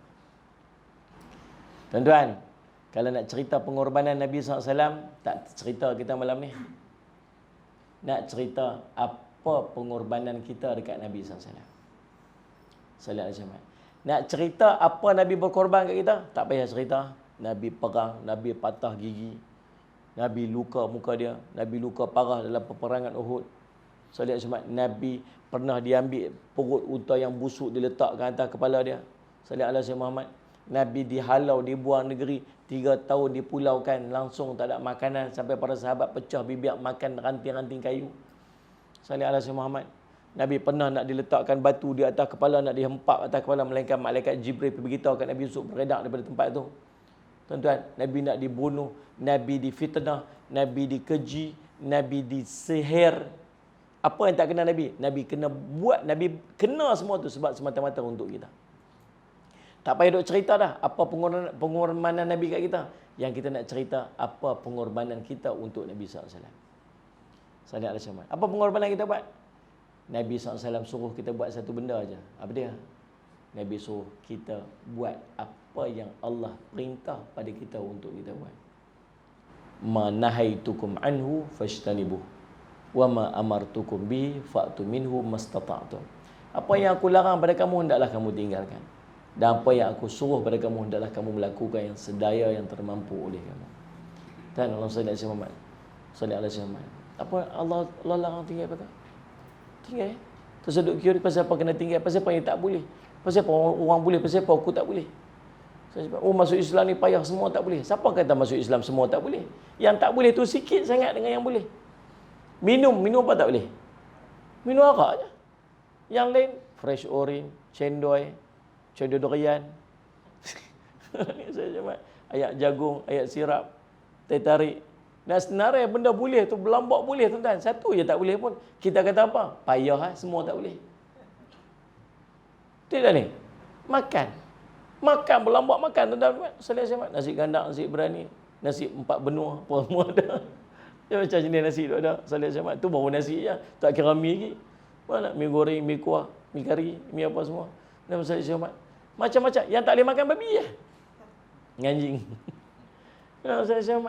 Tuan-tuan, kalau nak cerita pengorbanan Nabi SAW, tak cerita kita malam ni. Nak cerita apa pengorbanan kita dekat Nabi SAW. Sallallahu alaihi wasallam. Nak cerita apa Nabi berkorban kat kita, tak payah cerita. Nabi perang, Nabi patah gigi. Nabi luka muka dia, Nabi luka parah dalam peperangan Uhud. Salih Ahmad, Nabi pernah diambil perut unta yang busuk diletakkan atas kepala dia. Salih Alaihi Muhammad. Nabi dihalau, dibuang negeri, 3 tahun dipulaukan, langsung tak ada makanan sampai para sahabat pecah bibir makan ranting-ranting kayu. Salih Alaihi Muhammad. Nabi pernah nak diletakkan batu di atas kepala, nak dihempak atas kepala, melainkan malaikat Jibril beritahu kat Nabi untuk beredak daripada tempat tu. Tuan-tuan, Nabi nak dibunuh, Nabi difitnah, Nabi dikeji, Nabi disihir. Apa yang tak kena Nabi? Nabi kena buat, Nabi kena semua tu sebab semata-mata untuk kita. Tak payah duk cerita dah apa pengorbanan Nabi kat kita. Yang kita nak cerita apa pengorbanan kita untuk Nabi SAW. Salih alaihi wasallam. Apa pengorbanan kita buat? Nabi SAW suruh kita buat satu benda aja. Apa dia? Nabi suruh kita buat apa yang Allah perintah pada kita untuk kita buat. Ma nahaitukum anhu fajtanibuh wa ma amartukum bi fa'tu minhu mastata'tum. Apa yang aku larang pada kamu hendaklah kamu tinggalkan. Dan apa yang aku suruh pada kamu hendaklah kamu melakukan yang sedaya yang termampu oleh kamu. Dan Allah sallallahu alaihi wasallam. Sallallahu alaihi wasallam. Apa Allah larang tinggal apa? Tinggal. Terus duduk kira pasal apa kena tinggal, pasal apa yang tak boleh. Pasal apa orang boleh, pasal apa aku tak boleh. Oh, masuk Islam ni payah, semua tak boleh. Siapa kata masuk Islam semua tak boleh? Yang tak boleh tu sikit sangat dengan yang boleh. Minum apa tak boleh? Minum arak je. Yang lain, fresh orange, cendol durian. Ni saya cuma ayat jagung, ayat sirap, teh tarik. Dan senarai benda boleh tu, berlambak boleh tuan-tuan. Satu je tak boleh pun. Kita kata apa? Payah semua tak boleh. Tidak ni. Makan berlambak makan tuan-tuan. Selesai nasi gandak, nasi berani, nasi 4 benua, apa semua ada. Dia macam jenis nasi tu ada. Selesai tu baru nasi je. Tak kira mi lagi. Mana mi goreng, mi kuah, mi kari, mi apa semua. Dan selesai macam-macam. Yang tak boleh makan babi je. Anjing. Selesai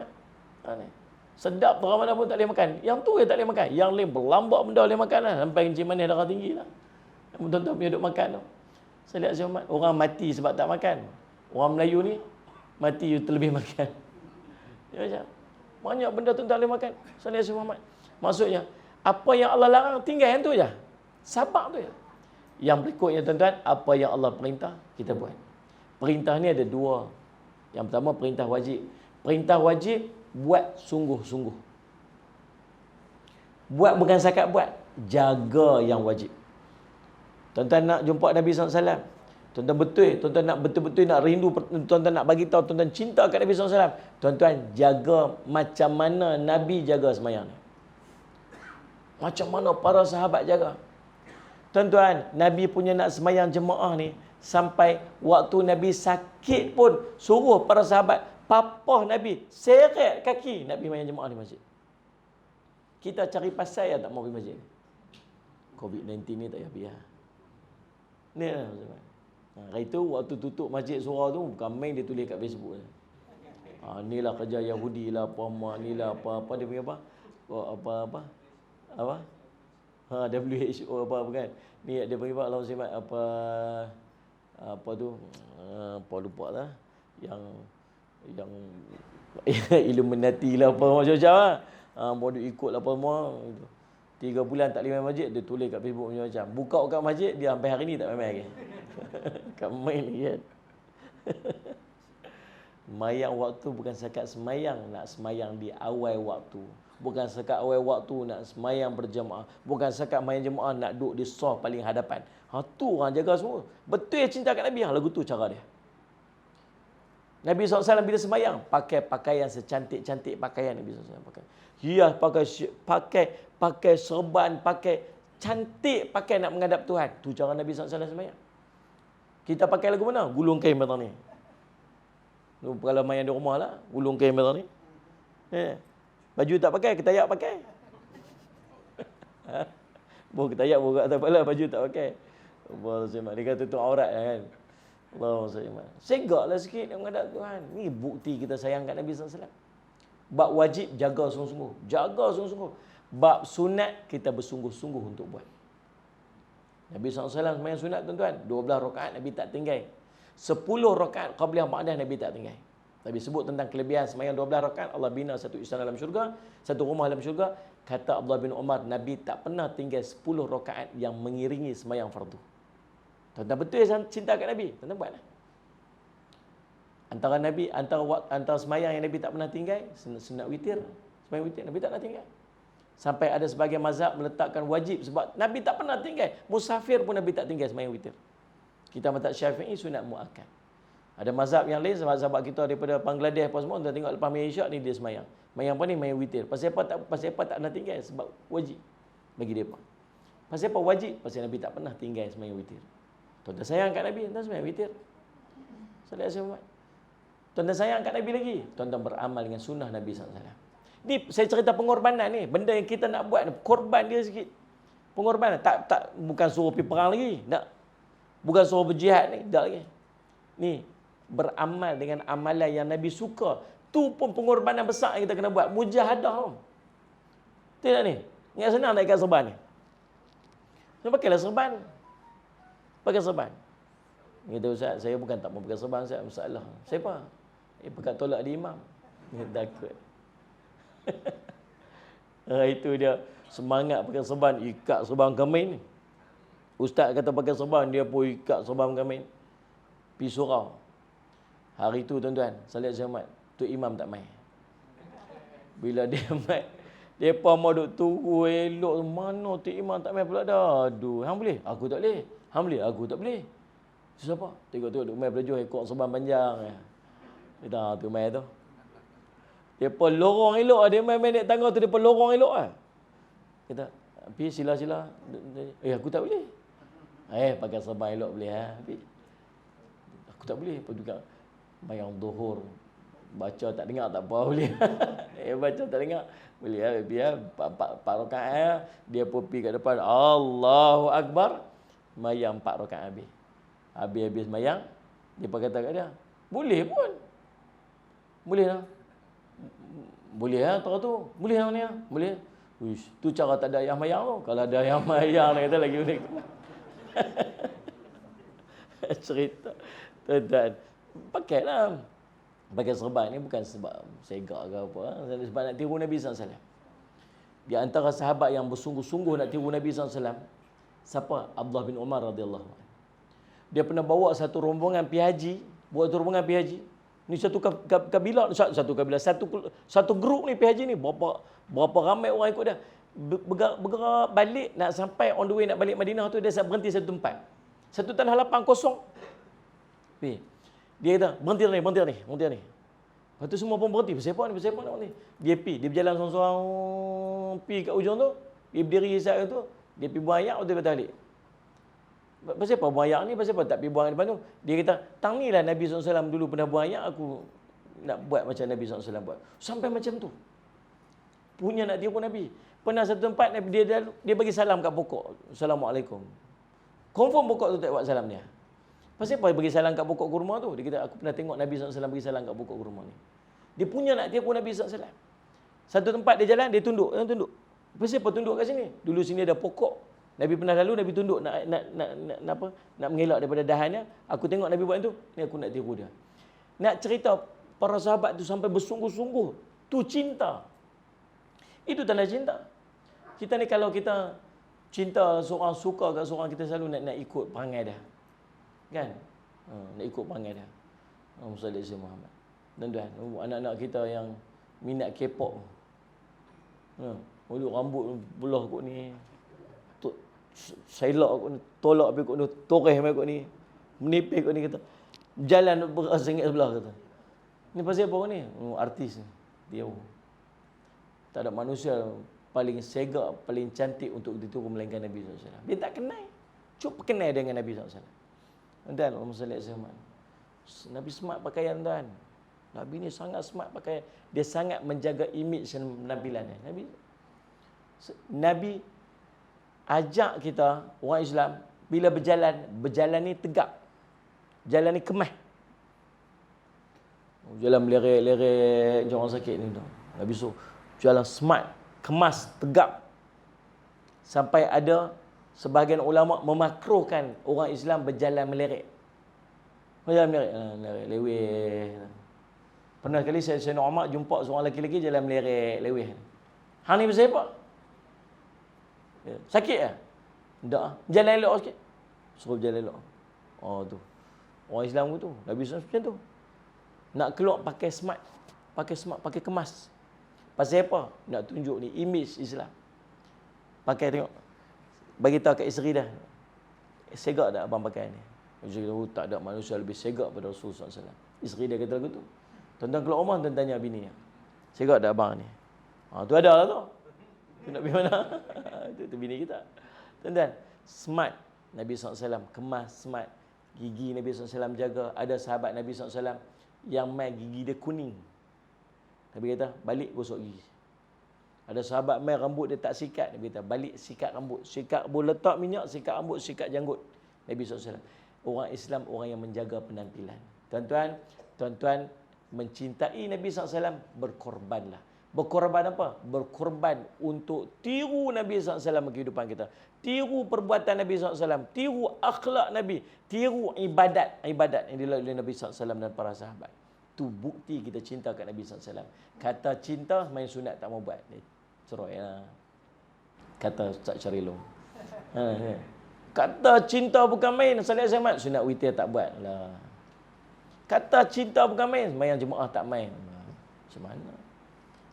sedap terang mana pun tak boleh makan. Yang tu je tak boleh makan. Yang lain berlambak benda boleh makan lah. Sampai kencing manis darah tinggi lah. Tuan-tuan punya duk makan tu. Saya lihat Syahmat, orang mati sebab tak makan. Orang Melayu ni mati terlebih makan. Ya macam banyak benda tu tak boleh makan. Saya lihat Syahmat. Maksudnya apa yang Allah larang tinggal yang tu je. Sabar tu je. Yang berikutnya tuan-tuan, apa yang Allah perintah kita buat. Perintah ni ada 2. Yang pertama perintah wajib. Perintah wajib buat sungguh-sungguh. Buat bukan sakat buat, jaga yang wajib. Tuan-tuan nak jumpa Nabi SAW, tuan-tuan betul, tuan-tuan nak betul-betul nak rindu, tuan-tuan nak bagi tahu tuan-tuan cinta kat Nabi SAW, tuan-tuan jaga macam mana Nabi jaga sembahyang ni. Macam mana para sahabat jaga. Tuan-tuan, Nabi punya nak sembahyang jemaah ni, sampai waktu Nabi sakit pun suruh para sahabat, papah Nabi seret kaki Nabi sembahyang jemaah di masjid. Kita cari pasal ya tak mau pergi masjid. COVID-19 ni tak payah biar. Ni lah. Hari tu waktu tutup masjid surau tu bukan main dia tulis kat Facebook. Inilah kerja Yahudi lah apa inilah apa dia punya apa? Apa? WHO apa kan. Ni dia panggil Allah Subhanahu apa tu? Apa lupa lah. Yang Illuminati lah apa macam-macam lah. Bodoh ikut lah apa semua. 3 bulan tak boleh main masjid, dia tulis kat Facebook macam-macam. Buka kat masjid, dia sampai hari ni tak main lagi. Kat main lagi kan. Semayang waktu bukan sekat semayang, nak semayang di awal waktu. Bukan sekat awal waktu nak semayang berjemaah. Bukan sekat main jemaah nak duduk di saf paling hadapan. Tu orang jaga semua. Betul ya cinta kat Nabi, lagu tu cara dia. Nabi SAW bila semayang, pakai pakaian secantik-cantik pakaian Nabi SAW pakai. Hias pakai serban, pakai cantik pakai nak menghadap Tuhan. Tu cara Nabi SAW semayang. Kita pakai lagu mana? Gulung kain macam ni. Kalau main di rumah lah, gulung kain macam ni. Baju tak pakai, ketayak pakai. Ketayak buka atas kepala, baju tak pakai. Dia kata tu aurat kan. Allahumma segaklah sikit nak menghadap Tuhan. Ni bukti kita sayang kat Nabi SAW. Bab wajib jaga sungguh-sungguh. Jaga sungguh-sungguh. Bab sunat kita bersungguh-sungguh untuk buat. Nabi SAW sembahyang sunat tuan-tuan. 12 rakaat Nabi tak tinggal. 10 rakaat qabliyah ba'dah Nabi tak tinggal. Nabi sebut tentang kelebihan sembahyang 12 rakaat, Allah bina satu istana dalam syurga, satu rumah dalam syurga. Kata Abdullah bin Umar, Nabi tak pernah tinggal 10 rakaat yang mengiringi sembahyang fardu. Tuan-tuan betul cinta kat Nabi, tuan-tuan buatlah. Antara sembahyang yang Nabi tak pernah tinggal, sunat witir. Sembahyang witir Nabi tak pernah tinggal. Sampai ada sebagian mazhab meletakkan wajib sebab Nabi tak pernah tinggal. Musafir pun Nabi tak tinggal sembahyang witir. Kita mazhab Syafi'i sunat muakkad. Ada mazhab yang lain, sahabat kita daripada Bangladesh apa semua, tuan tengok lepas main isyak ni dia sembahyang. Main apa ni? Main witir. Pasal apa tak pernah tinggal? Sebab wajib bagi depa. Pasal apa wajib? Pasal Nabi tak pernah tinggal sembahyang witir. Tuan-tuan sayang kat Nabi, tuan sembahyang witir. Salat Jumaat. Tuan-tuan sayang kat Nabi lagi, tuan-tuan beramal dengan sunnah Nabi SAW. Ni saya cerita pengorbanan ni, benda yang kita nak buat ni, korban dia sikit. Pengorbanan tak bukan suruh pergi perang lagi, tak. Bukan suruh berjihad ni, tak lagi. Ni beramal dengan amalan yang Nabi suka. Tu pun pengorbanan besar yang kita kena buat. Mujahadah. Tidak ni. Ingat senang nak ikat serban ni. So, pakailah serban. Pakai serban. Kata Ustaz, saya bukan tak mau pakai serban, Ustaz. Masalah. Siapa? Pakai tolak di imam. Dia takut. Itu dia semangat pakai serban. Ikat serban Kamin ni. Ustaz kata pakai serban, dia pun ikat serban Kamin. Pergi surau. Hari tu tuan-tuan, salat Jumaat, tu imam tak main. Bila dia main, depa mau duk tunggu elok, mana tu imam tak main pula dah. Aduh, hang boleh? Aku tak boleh. Hang boleh? Aku tak boleh. Siapa? Tengok duk main belajar ekor serban panjang. Kita tu main tu. Depa lorong elok, dia main naik tangga tu depa lorong elok ah. Kita pergi sila-sila. Aku tak boleh. Pakai serban elok boleh Aku tak boleh. Apa juga bayang zuhur baca tak dengar tak apa boleh. Baca tak dengar boleh biar 4 rakaat dia pun pergi kat depan Allahu Akbar mayang 4 rakaat habis mayang dia pun kata kat dia boleh pun boleh lah tu boleh lah ni boleh. Uish, tu cara tak ada ayah mayang tu. Kalau ada ayah mayang dia kata lagi unik. Cerita tuan-tuan, pakailah. Pakai serban ni bukan sebab segak ke apa. Sebab nak tiru Nabi SAW. Di antara sahabat yang bersungguh-sungguh nak tiru Nabi SAW, siapa? Abdullah bin Umar radhiyallahu anhu. Dia pernah bawa satu rombongan pergi haji. Ni satu kabilah, satu grup ni pergi haji ni. Berapa ramai orang ikut dia. Bergerak balik, nak sampai on the way nak balik Madinah tu, dia berhenti satu tempat. Satu tanah lapang kosong. Dia kata, berhenti ni. Lepas tu semua pun berhenti. Siapa ni? Dia berjalan seorang-seorang pergi kat ujung tu. Dia berdiri saat tu. Dia pergi buang ayak, dia kata balik. Pasal apa buang ayak ni? Pasal apa tak pergi buang depan tu? Dia kata, tang ni lah Nabi SAW dulu pernah buang ayak, aku nak buat macam Nabi SAW buat. Sampai macam tu. Punya nak tiru Nabi. Pernah satu tempat, Nabi dia bagi salam kat pokok. Assalamualaikum. Confirm pokok tu tak buat salam dia. Pasal apa bagi salam kat pokok kurma tu? Dia kata, aku pernah tengok Nabi SAW bagi salam kat pokok kurma ni. Dia punya nak tiru Nabi SAW. Satu tempat dia jalan, dia tunduk. Pasal apa tunduk kat sini? Dulu sini ada pokok. Nabi pernah lalu, Nabi tunduk nak mengelak daripada dahannya. Aku tengok Nabi buat tu, ni aku nak tiru dia. Nak cerita para sahabat tu sampai bersungguh-sungguh. Tu cinta. Itu tanda cinta. Kita ni kalau kita cinta seorang, suka kat seorang, kita selalu nak ikut perangai dia. Kan? Nak ikut perangai dia. Sallallahu alaihi Muhammad. Tuan-tuan, anak-anak kita yang minat K-pop. Rambut belah kot ni. Sailak kot ni, tolak pergi kot ni, toreh mai kot ni. Menipis kot ni kata. Jalan bersengit sebelah kata. Ni pasal apa ni? Artis ni. Dia. Tak ada manusia paling segak, paling cantik untuk ditiru melainkan Nabi SAW. Dia tak kenal. Cuba kenal dengan Nabi SAW. Dan Allahumma salli alaihi wasallam. Nabi smart pakaian tuan. Nabi ni sangat smart pakaian. Dia sangat menjaga image penampilan dia. Nabi ajak kita orang Islam bila berjalan ni tegak. Jalan ni kemah. Jalan lerek-lerek macam orang sakit ni tu. Nabi suruh jalan smart, kemas, tegap. Sampai ada sebahagian ulama memakruhkan orang Islam berjalan melerek. Berjalan melerek, leweh. Pernah kali saya nak Umar jumpa seorang lelaki jalan melerek leweh. Hang ni pasal apa? Ya. Sakit ah? Tak ah. Jalan elok sikit. Suruh jalan elok. Oh tu. Orang Islam tu. Nabi SAW macam tu. Nak keluar pakai smart, pakai kemas. Pasal apa? Nak tunjuk ni image Islam. Pakai tengok. Bagi tahu kat isteri dah. Segak tak abang pakai ni? Isteri kata, tak ada manusia lebih segak pada Rasulullah SAW. Isteri dia kata begitu. Tuan-tuan keluar rumah, tuan tanya bini. Segak tak abang ni? Tu ada lah tu. Tu nak pergi mana? Itu bini kita. Tuan-tuan, smart Nabi SAW. Kemas, smart. Gigi Nabi SAW jaga. Ada sahabat Nabi SAW yang main gigi dia kuning. Nabi kata, balik gosok gigi. Ada sahabat main rambut dia tak sikat. Nabi kata, balik sikat rambut. Sikat rambut, letak minyak, sikat rambut, sikat janggut. Nabi SAW. Orang Islam, orang yang menjaga penampilan. Tuan-tuan mencintai Nabi SAW, berkorbanlah. Berkorban apa? Berkorban untuk tiru Nabi SAW kehidupan kita. Tiru perbuatan Nabi SAW. Tiru akhlak Nabi. Tiru ibadat yang dilalui oleh Nabi SAW dan para sahabat. Itu bukti kita cinta kat Nabi SAW. Kata cinta, main sunat tak mau buat. Cerai lah. Kata Ustaz Syarilong. Kata cinta bukan main. Salat Ahmad, sunat witir tak buat lah. Kata cinta bukan main. Main jemaah tak main. Macam mana?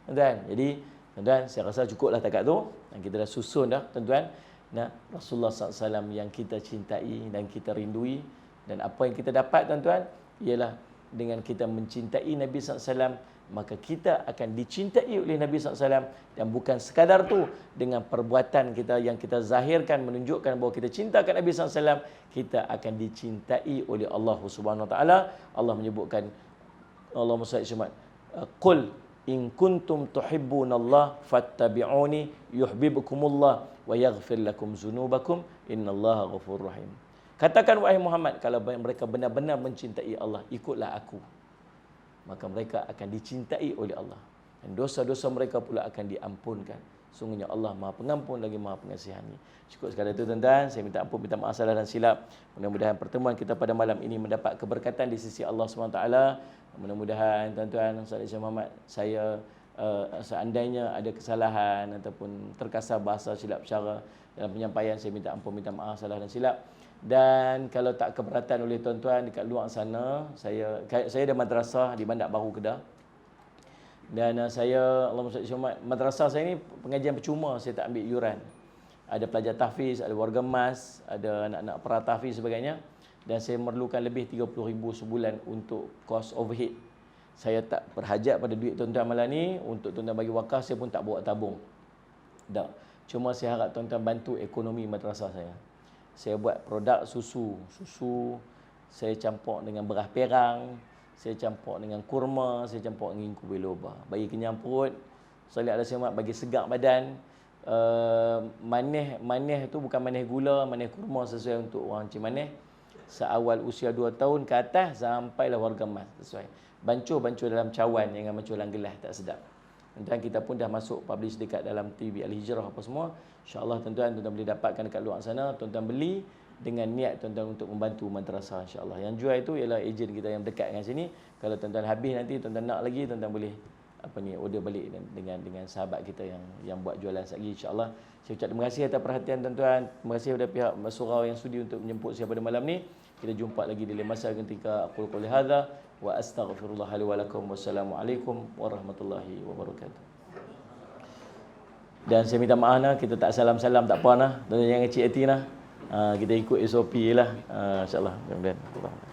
Tuan-tuan, jadi tuan-tuan, saya rasa cukuplah takat tu. Dan kita dah susun dah, tuan-tuan. Nah, Rasulullah SAW yang kita cintai dan kita rindui. Dan apa yang kita dapat, tuan-tuan, ialah dengan kita mencintai Nabi SAW, maka kita akan dicintai oleh Nabi SAW. Dan bukan sekadar tu, dengan perbuatan kita yang kita zahirkan, menunjukkan bahawa kita cinta kat Nabi SAW, kita akan dicintai oleh Allah Subhanahu Wa Taala. Allah menyebutkan, Allahumma salli alaihi qul in kuntum tuhibbunallah fattabi'uni yuhibbukumullah wa yaghfir lakum dzunubakum innallaha ghafurur rahim. Katakan wahai Muhammad, kalau mereka benar-benar mencintai Allah, ikutlah aku. Maka mereka akan dicintai oleh Allah. Dan dosa-dosa mereka pula akan diampunkan. Sungguhnya Allah Maha Pengampun lagi Maha Pengasihani. Cukup sekadar itu tuan-tuan. Saya minta ampun, minta maaf salah dan silap. Mudah-mudahan pertemuan kita pada malam ini mendapat keberkatan di sisi Allah SWT. Mudah-mudahan tuan-tuan, Ustaz Muhammad, saya seandainya ada kesalahan ataupun terkasar bahasa silap cara dalam penyampaian, saya minta ampun, minta maaf salah dan silap. Dan kalau tak keberatan oleh tuan-tuan dekat luar sana, saya ada madrasah di Bandar Baru Kedah. Dan saya, Allahumma madrasah saya ni pengajian percuma, saya tak ambil yuran. Ada pelajar tahfiz, ada warga emas, ada anak-anak peratahfiz sebagainya. Dan saya memerlukan lebih 30,000 sebulan untuk kos overhead. Saya tak berhajat pada duit tuan-tuan malam ni. Untuk tuan-tuan bagi wakaf, saya pun tak bawa tabung. Tak. Cuma saya harap tuan-tuan bantu ekonomi madrasah saya. Saya buat produk susu. Susu saya campur dengan beras perang, saya campur dengan kurma, saya campur dengan ingku biloba. Bagi kenyang perut, salih alaihi wasallam, bagi segar badan. Manis tu bukan manis gula, manis kurma sesuai untuk orang Cik Manis. Seawal usia 2 tahun ke atas sampailah warga emas sesuai. Bancuh dalam cawan, jangan bancuh dalam gelas, tak sedap. Dan kita pun dah masuk publish dekat dalam TV Al-Hijrah apa semua. InsyaAllah tuan-tuan boleh dapatkan dekat luar sana. Tuan-tuan beli dengan niat tuan-tuan untuk membantu madrasah, insyaAllah. Yang jual itu ialah ejen kita yang dekat dengan sini. Kalau tuan-tuan habis nanti, tuan-tuan nak lagi, tuan-tuan boleh order balik dengan sahabat kita yang buat jualan lagi, insyaAllah. Saya ucap terima kasih atas perhatian tuan-tuan. Terima kasih kepada pihak surau yang sudi untuk menjemput saya pada malam ni. Kita jumpa lagi di lain masa ketika aqul qouli hadza wa astaghfirullah li wa lakum. Wassalamualaikum warahmatullahi wabarakatuh. Dan saya minta maaf nah, kita tak salam-salam tak apa nah. Tuan-tuan jangan kecil hati nah. Kita ikut SOP lah. InsyaAllah. Mudah-mudahan.